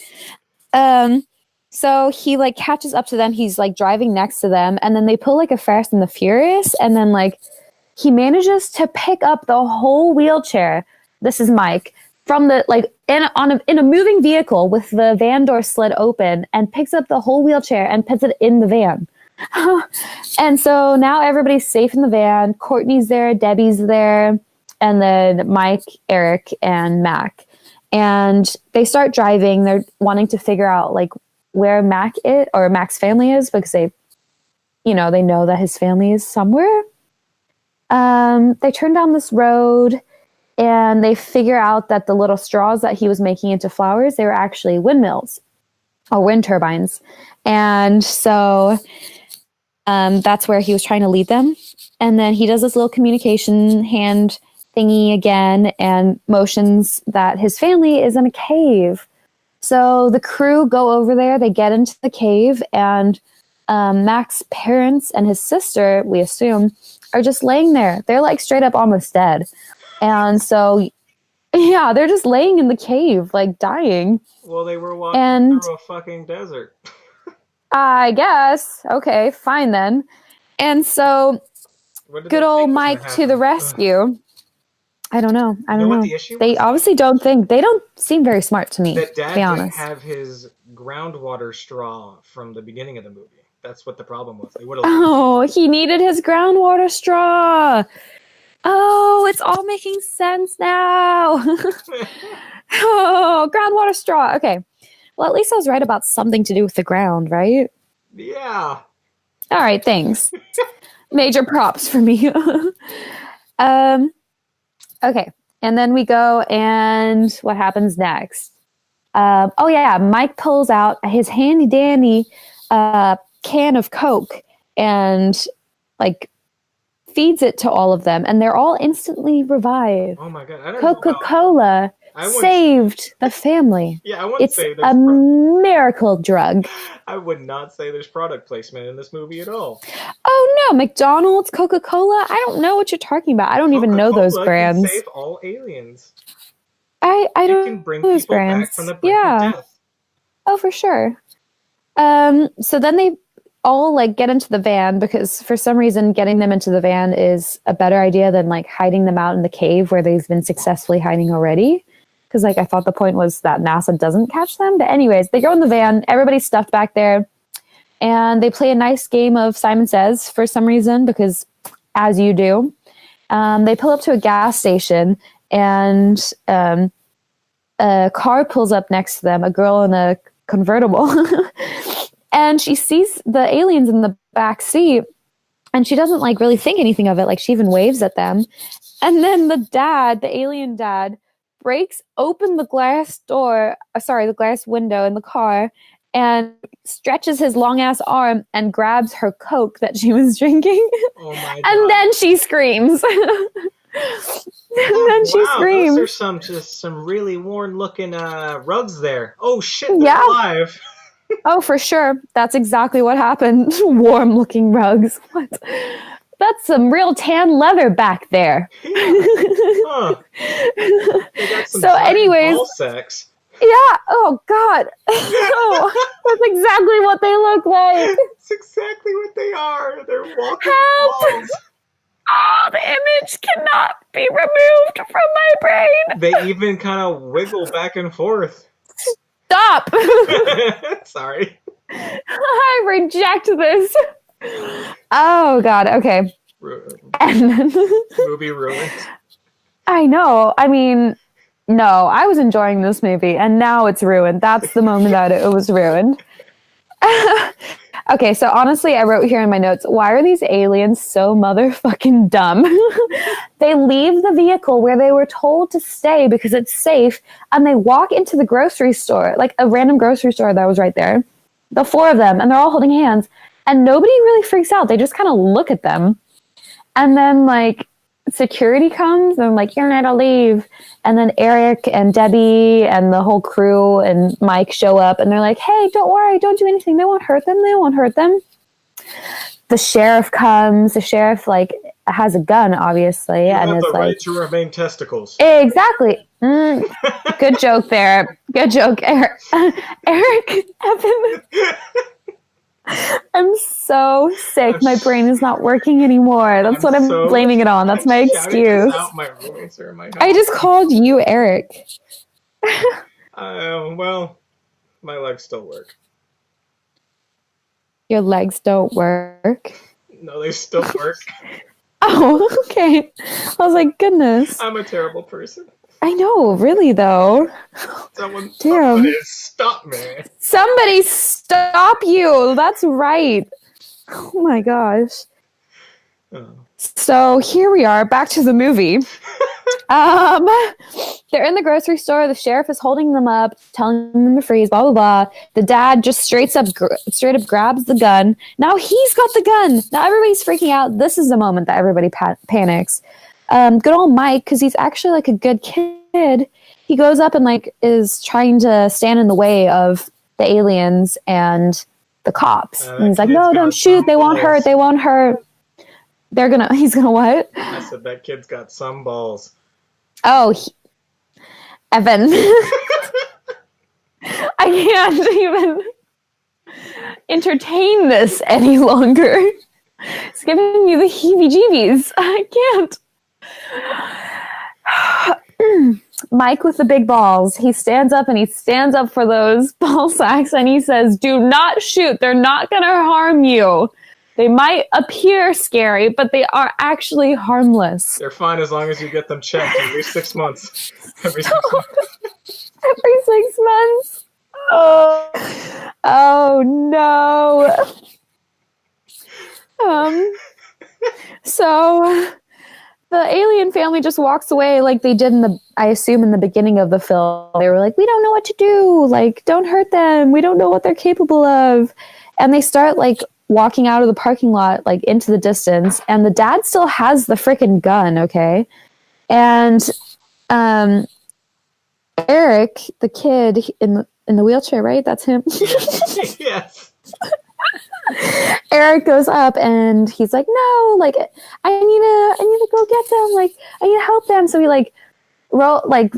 So he like catches up to them. He's like driving next to them, and then they pull like a Fast and the Furious, and then like he manages to pick up the whole wheelchair. This is Mike from the like in a moving vehicle with the van door slit open, and picks up the whole wheelchair and puts it in the van. And so now everybody's safe in the van. Courtney's there, Debbie's there, and then Mike, Eric, and Mac. And they start driving. They're wanting to figure out like where Mac is or Mac's family is because they know that his family is somewhere. They turn down this road and they figure out that the little straws that he was making into flowers, they were actually windmills or wind turbines. And so that's where he was trying to lead them. And then he does this little communication hand thingy again and motions that his family is in a cave. So the crew go over there, they get into the cave, and Mac's parents and his sister, we assume, are just laying there. They're like straight up almost dead. And so, yeah, they're just laying in the cave, like dying. Well, they were walking through a fucking desert. I guess. Okay, fine then. And so, good old Mike to the rescue. I don't know. I don't know. What the issue they was? Obviously don't think. They don't seem very smart to me, That dad to be honest. didn't have his groundwater straw from the beginning of the movie. That's what the problem was. They would have. Oh, he needed his groundwater straw. Oh, it's all making sense now. Oh, groundwater straw. Okay. Well, at least I was right about something to do with the ground, right? Yeah. All right, thanks. Major props for me. Okay, and then we go, and what happens next? Oh yeah, Mike pulls out his handy dandy can of Coke and like feeds it to all of them, and they're all instantly revived. Oh my god! I don't Coca-Cola saved the family. Yeah, I wouldn't say it's a miracle drug. I would not say there's product placement in this movie at all. Oh no, McDonald's, Coca-Cola. I don't know what you're talking about. I don't even know those brands. Can save all aliens. I don't can bring know those people brands. back from the brink of death. Oh, for sure. So then they all like get into the van because for some reason getting them into the van is a better idea than like hiding them out in the cave where they've been successfully hiding already. Because like I thought the point was that NASA doesn't catch them. But anyways, they go in the van. Everybody's stuffed back there. And they play a nice game of Simon Says for some reason because as you do. They pull up to a gas station and a car pulls up next to them, a girl in a convertible. And she sees the aliens in the back seat and she doesn't like really think anything of it. Like she even waves at them. And then the alien dad, breaks open the glass window in the car and stretches his long ass arm and grabs her Coke that she was drinking. Oh my God. And then she screams. She screams. Those are some really worn looking rugs there. Oh shit, they're alive. Oh, for sure. That's exactly what happened. Warm looking rugs. What? That's some real tan leather back there. Yeah. Huh. They got some anyways, ball sacks. Yeah. Oh God. Oh, that's exactly what they look like. That's exactly what they are. They're walking balls. Oh, the image cannot be removed from my brain. They even kind of wiggle back and forth. Stop. Sorry. I reject this. Oh God. Okay. And then Movie ruined. I know. I mean, no, I was enjoying this movie, and now it's ruined. That's the moment that it was ruined. Okay, so honestly, I wrote here in my notes, why are these aliens so motherfucking dumb? They leave the vehicle where they were told to stay because it's safe, and they walk into the grocery store, like a random grocery store that was right there. The four of them, and they're all holding hands, and nobody really freaks out. They just kind of look at them. And then, like, security comes and like, you're not to leave. And then Eric and Debbie and the whole crew and Mike show up and they're like, hey, don't worry, don't do anything. They won't hurt them. They won't hurt them. The sheriff comes. The sheriff like has a gun, obviously, You and have is the like, right to remain testicles. exactly. Good joke there. Good joke, Eric. Eric Evan. I'm so sick. My brain is not working anymore. That's what I'm blaming it on. That's my excuse. My roommates are in my house. I just called you Eric. Well, my legs still work. Your legs don't work? No, they still work. Oh, okay. I was like, goodness. I'm a terrible person. I know, really, though. Somebody stop me. Somebody stop you. That's right. Oh, my gosh. Oh. So here we are, back to the movie. They're in the grocery store. The sheriff is holding them up, telling them to freeze, blah, blah, blah. The dad just straight up grabs the gun. Now he's got the gun. Now everybody's freaking out. This is the moment that everybody panics. Good old Mike, because he's actually like a good kid. He goes up and like is trying to stand in the way of the aliens and the cops. And he's like, no, don't shoot. They won't hurt. They won't hurt. He's gonna what? I said that kid's got some balls. Oh, Evan. I can't even entertain this any longer. It's giving me the heebie-jeebies. I can't. Mike with the big balls. He stands up for those ball sacks and he says, do not shoot. They're not going to harm you. They might appear scary, but they are actually harmless. They're fine as long as you get them checked every 6 months. Every 6 months. Every 6 months. Oh no. So the alien family just walks away like they did I assume in the beginning of the film. They were like, we don't know what to do. Like, don't hurt them. We don't know what they're capable of. And they start like walking out of the parking lot, like into the distance. And the dad still has the freaking gun. Okay. And, Eric, the kid in the wheelchair, right? That's him. Yes. Eric goes up and he's like, no, like I need to go get them. Like I need to help them. So he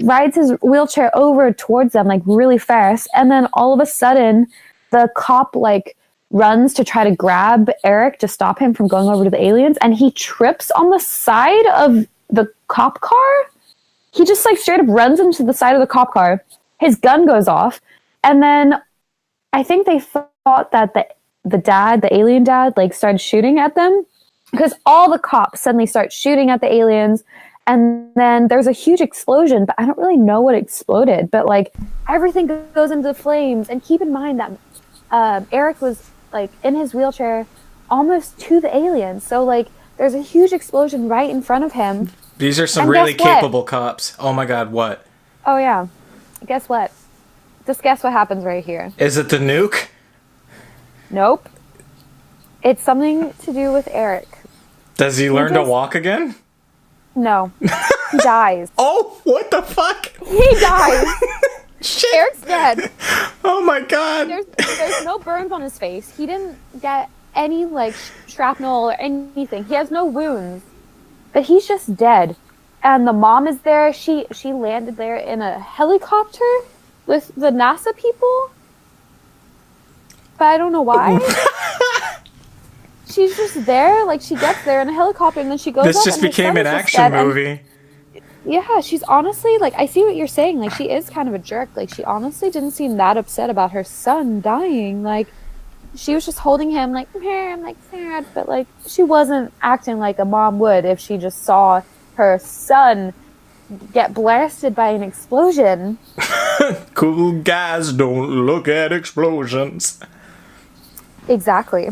rides his wheelchair over towards them like really fast. And then all of a sudden the cop like runs to try to grab Eric to stop him from going over to the aliens. And he trips on the side of the cop car. He just like straight up runs into the side of the cop car. His gun goes off. And then I think they thought that the alien dad, like started shooting at them because all the cops suddenly start shooting at the aliens. And then there's a huge explosion, but I don't really know what exploded. But like everything goes into flames. And keep in mind that Eric was like in his wheelchair almost to the aliens. So like there's a huge explosion right in front of him. These are some really capable cops. Oh my God, what? Oh yeah. Guess what? Just guess what happens right here. Is it the nuke? Nope. It's something to do with Eric. Does he learn to walk again? No. He dies. Oh, what the fuck? He dies. Shit. Eric's dead. Oh my God. There's no burns on his face. He didn't get any like shrapnel or anything. He has no wounds. But he's just dead. And the mom is there. She landed there in a helicopter with the NASA people. But I don't know why. She's just there. Like, she gets there in a helicopter and then she goes up. This just became an action movie. Yeah, she's honestly, like, I see what you're saying. Like, she is kind of a jerk. Like, she honestly didn't seem that upset about her son dying. Like, she was just holding him like, I'm like sad, but like she wasn't acting like a mom would if she just saw her son get blasted by an explosion. Cool guys don't look at explosions. Exactly.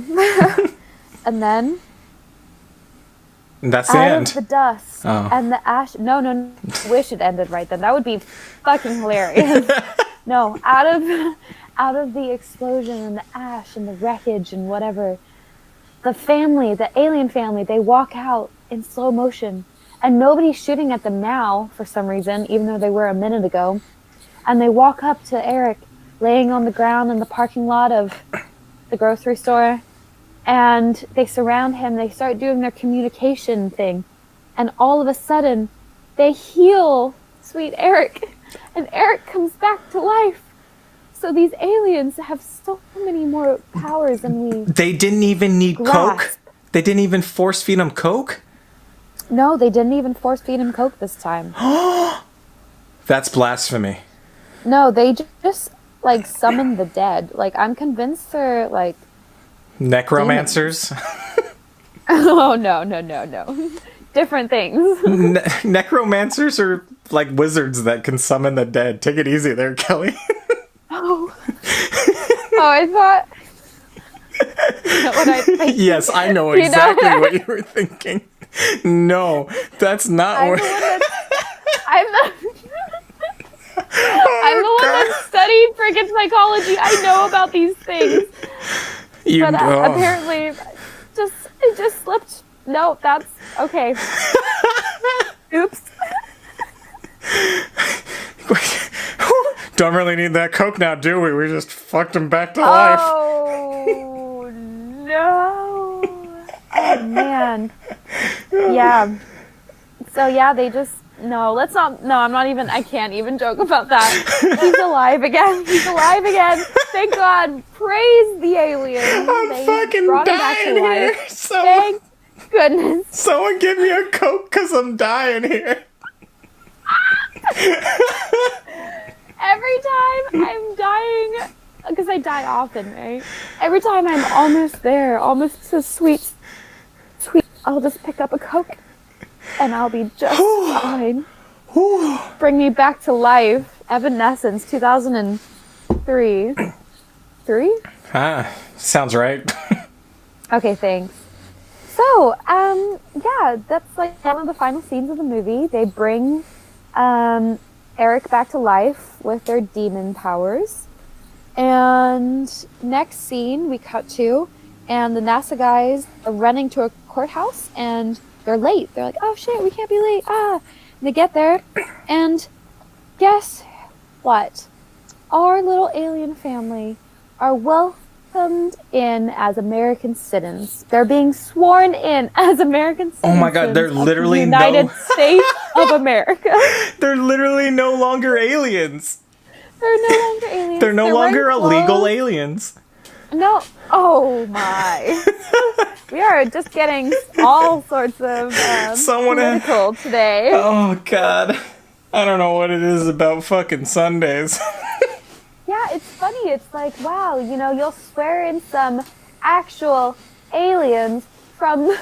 And then That's the out end. of the dust and the ash. No. Wish it ended right then. That would be fucking hilarious. No, out of the explosion and the ash and the wreckage and whatever, the family, the alien family, they walk out in slow motion, and nobody's shooting at them now for some reason, even though they were a minute ago. And they walk up to Eric, laying on the ground in the parking lot of the grocery store. And they surround him. They start doing their communication thing. And all of a sudden, they heal sweet Eric. And Eric comes back to life. So these aliens have so many more powers than we... They didn't even need grasp. Coke? They didn't even force feed him Coke? No, they didn't even force feed him Coke this time. That's blasphemy. No, they just, like, summoned the dead. Like, I'm convinced they're, like... Necromancers? Oh, no. Different things. Necromancers are like wizards that can summon the dead. Take it easy there, Kelly. Oh, I thought... You know what I think? Yes, I know You know exactly what? what you were thinking. No, that's not I'm what... the one I'm the one God. that studied freaking psychology. I know about these things. You But know. apparently, it just slipped. No, that's okay. Oops. Don't really need that Coke now, do we? We just fucked him back to life. Oh no! Oh man. Yeah. So yeah, they just let's not. No, I'm not even. I can't even joke about that. He's alive again. He's alive again. Thank God. Praise the aliens. I'm fucking brought him back to dying life. here. Thank goodness. Someone give me a Coke because I'm dying here. Every time I'm dying, because I die often, right? Every time I'm almost there, almost to sweet, I'll just pick up a Coke and I'll be just fine. Bring me back to life. Evanescence, 2003. 3? Sounds right. Okay, thanks. So, yeah, that's like one of the final scenes of the movie. They bring Eric back to life with their demon powers. And next scene we cut to, and the NASA guys are running to a courthouse, and they're late. They're like, oh shit, we can't be late. And they get there, and guess what? Our little alien family are welcomed in as American citizens. They're being sworn in as American citizens. Oh my God, they're of literally the United States of America. They're literally no longer aliens. They're no longer aliens. They're no longer wearing illegal clothes. aliens. No. Oh my. We are just getting all sorts of political today. Oh God. I don't know what it is about fucking Sundays. Yeah, it's funny. It's like, wow, you'll swear in some actual aliens from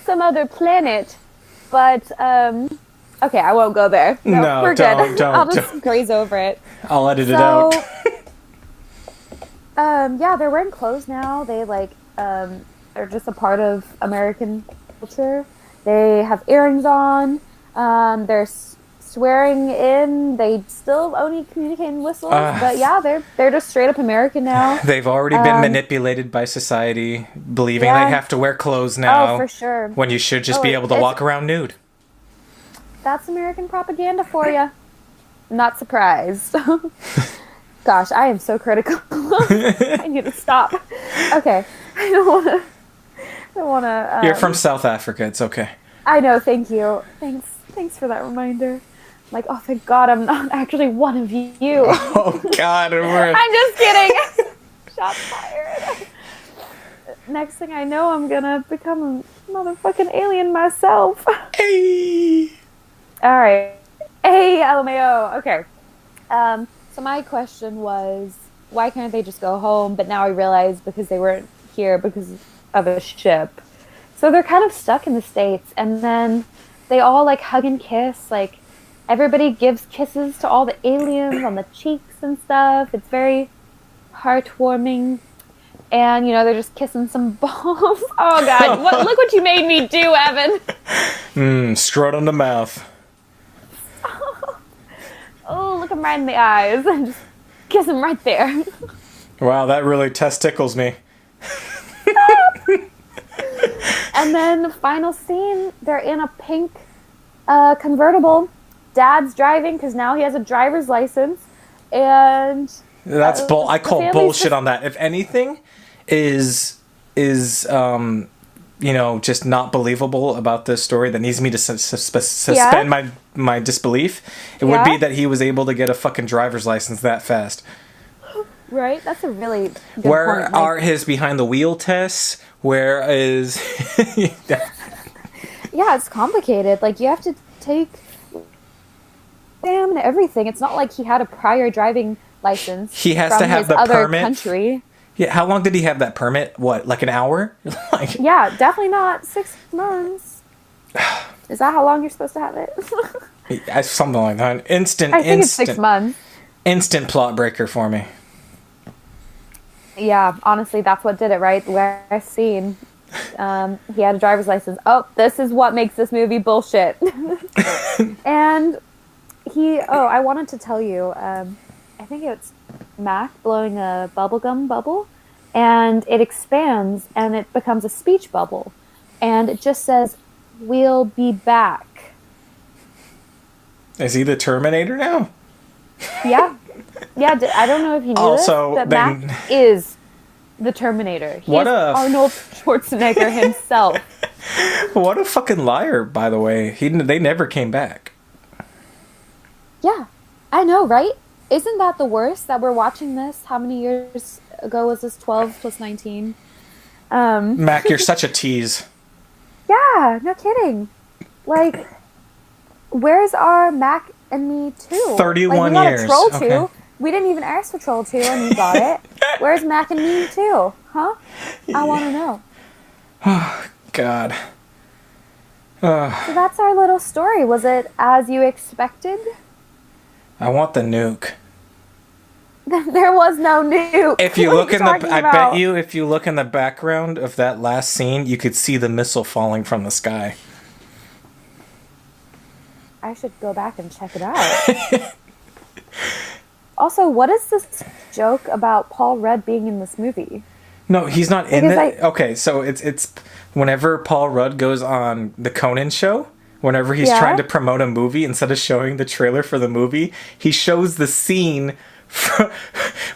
some other planet, but okay, I won't go there. No, we're good. I'll just graze over it. I'll edit it out. Yeah, they're wearing clothes now. They they're just a part of American culture. They have earrings on. They're swearing in. They still only communicate in whistles, but yeah, they're just straight up American now. They've already been manipulated by society, believing they have to wear clothes now. Oh, for sure. When you should just be able to walk around nude. That's American propaganda for you. Not surprised. Gosh, I am so critical. I need to stop. Okay, I don't want to. You're from South Africa. It's okay. I know. Thank you. Thanks for that reminder. Like, oh, thank God, I'm not actually one of you. Oh God, I'm just kidding. Shots fired. Next thing I know, I'm gonna become a motherfucking alien myself. Hey. All right. Hey, LMAO. Okay. So my question was, why can't they just go home? But now I realize because they weren't here because of a ship. So they're kind of stuck in the States. And then they all like hug and kiss. Like everybody gives kisses to all the aliens on the cheeks and stuff. It's very heartwarming. And, you know, they're just kissing some balls. Oh, God. Look what you made me do, Evan. Scrotum to mouth. Oh, look him right in the eyes. Just kiss him right there. Wow, that really testicles me. And then the final scene, they're in a pink convertible. Dad's driving because now he has a driver's license. And... That's I call bullshit on that. If anything is you know, just not believable about this story that needs me to suspend my disbelief, it would be that he was able to get a fucking driver's license that fast. Right? That's a really good Where point. are his behind the wheel tests? Where is... Yeah, it's complicated. Like, you have to take exam and everything. It's not like he had a prior driving license. He has from to have his the other permit. Country. Yeah, how long did he have that permit? What, like an hour? Like... Yeah, definitely not 6 months. Is that how long you're supposed to have it? Something like that. I think it's 6 months. Instant plot breaker for me. Yeah, honestly, that's what did it, right? The last scene. He had a driver's license. Oh, this is what makes this movie bullshit. And I wanted to tell you, I think it's Mac blowing a bubblegum bubble, and it expands and it becomes a speech bubble. And it just says, "We'll be back." Is he the Terminator now? Yeah. Yeah, I don't know if you knew Also, this, but Mac is the Terminator. He's Arnold Schwarzenegger himself. What a fucking liar, by the way. They never came back. Yeah, I know, right? Isn't that the worst that we're watching this? How many years ago was this? 12 plus 19? Mac, you're such a tease. Yeah, no kidding. Like, where's our Mac and Me 2? 31 like, we years. Got a Troll 2. Okay. We didn't even ask for Troll 2 and we got it. Where's Mac and Me 2? Huh? I want to know. Oh, God. So that's our little story. Was it as you expected? I want the nuke. There was no nuke. If you look I bet you if you look in the background of that last scene, you could see the missile falling from the sky. I should go back and check it out. Also, what is this joke about Paul Rudd being in this movie? No, he's not in it. Okay, so it's whenever Paul Rudd goes on the Conan show, whenever he's trying to promote a movie, instead of showing the trailer for the movie, he shows the scene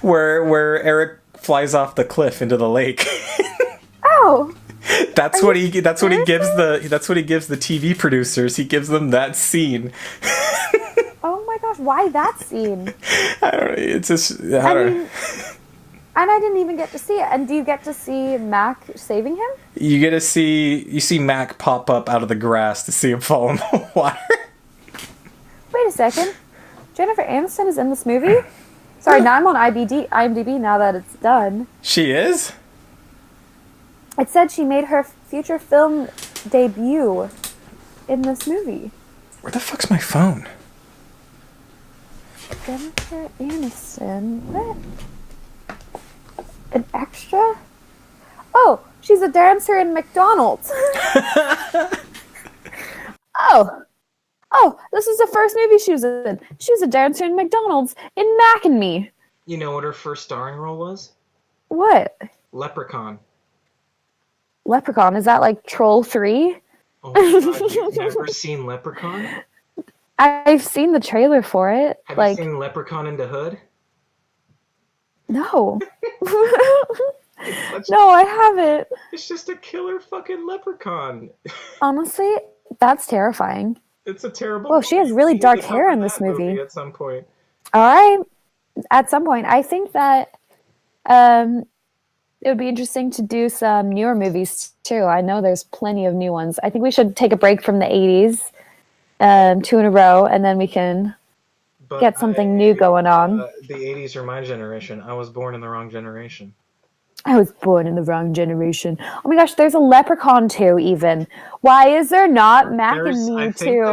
where Eric flies off the cliff into the lake. Oh. That's what he gives the TV producers. He gives them that scene. Oh my gosh, why that scene? I don't know. It's just and I didn't even get to see it. And do you get to see Mac saving him? You see Mac pop up out of the grass to see him fall in the water. Wait a second. Jennifer Aniston is in this movie? Sorry, now I'm on IMDb now that it's done. She is? It said she made her feature film debut in this movie. Where the fuck's my phone? Jennifer Aniston. What? An extra? Oh, she's a dancer in McDonald's. Oh, this is the first movie she was in. She was a dancer in McDonald's in Mac and Me. You know what her first starring role was? What? Leprechaun. Leprechaun? Is that like Troll 3? Oh my god, you've never seen Leprechaun? I've seen the trailer for it. Have you seen Leprechaun in the Hood? No. No, I haven't. It's just a killer fucking leprechaun. Honestly, that's terrifying. It's a terrible... Whoa, she has really dark hair in this movie. At some point. All right. At some point. I think that it would be interesting to do some newer movies, too. I know there's plenty of new ones. I think we should take a break from the 80s, 2 in a row, and then we can But get something new going on. The 80s are my generation. I was born in the wrong generation. I was born in the wrong generation. Oh my gosh, there's a Leprechaun 2 even. Why is there not Mac and Me 2?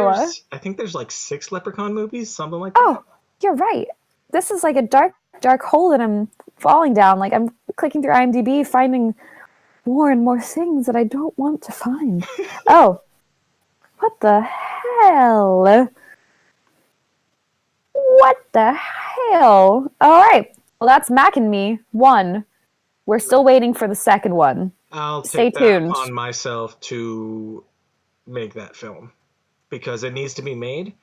I think there's like 6 Leprechaun movies, something like that. Oh, you're right. This is like a dark hole that I'm falling down. Like I'm clicking through IMDb, finding more and more things that I don't want to find. Oh, what the hell? What the hell? All right. Well, that's Mac and Me 1. We're still waiting for the second one. I'll Stay take tuned. that upon myself to make that film because it needs to be made,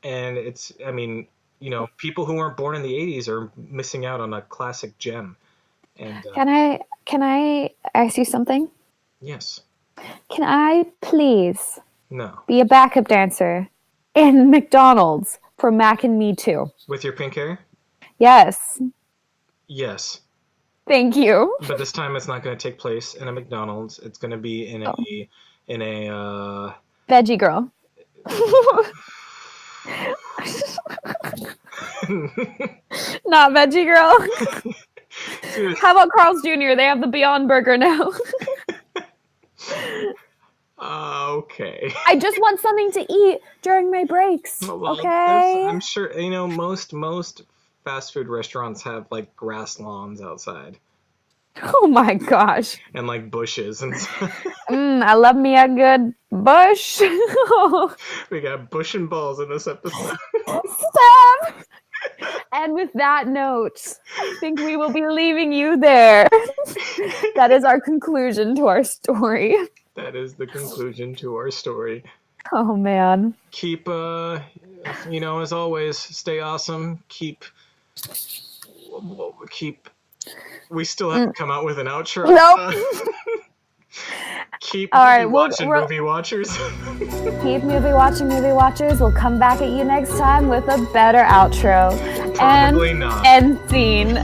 and it's. I mean, you know, people who weren't born in the 80s are missing out on a classic gem. And Can I ask you something? yes. Can I please No. be a backup dancer in McDonald's for Mac and Me 2? With your pink hair? Yes. Yes. Thank you. But this time it's not going to take place in a McDonald's. It's going to be in a Veggie girl. Not Veggie girl. How about Carl's Jr.? They have the Beyond Burger now. Okay. I just want something to eat during my breaks. Well, okay. I'm sure you know most fast food restaurants have like grass lawns outside. Oh my gosh. And like bushes and stuff. I love me a good bush. We got bush and balls in this episode. Stop! And with that note, I think we will be leaving you there. That is our conclusion to our story. That is the conclusion to our story. Oh man. Keep you know, as always, stay awesome. Keep we still haven't come out with an outro. Nope. Keep All right, movie watchers. Keep movie watchers. We'll come back at you next time with a better outro. Probably not. End scene.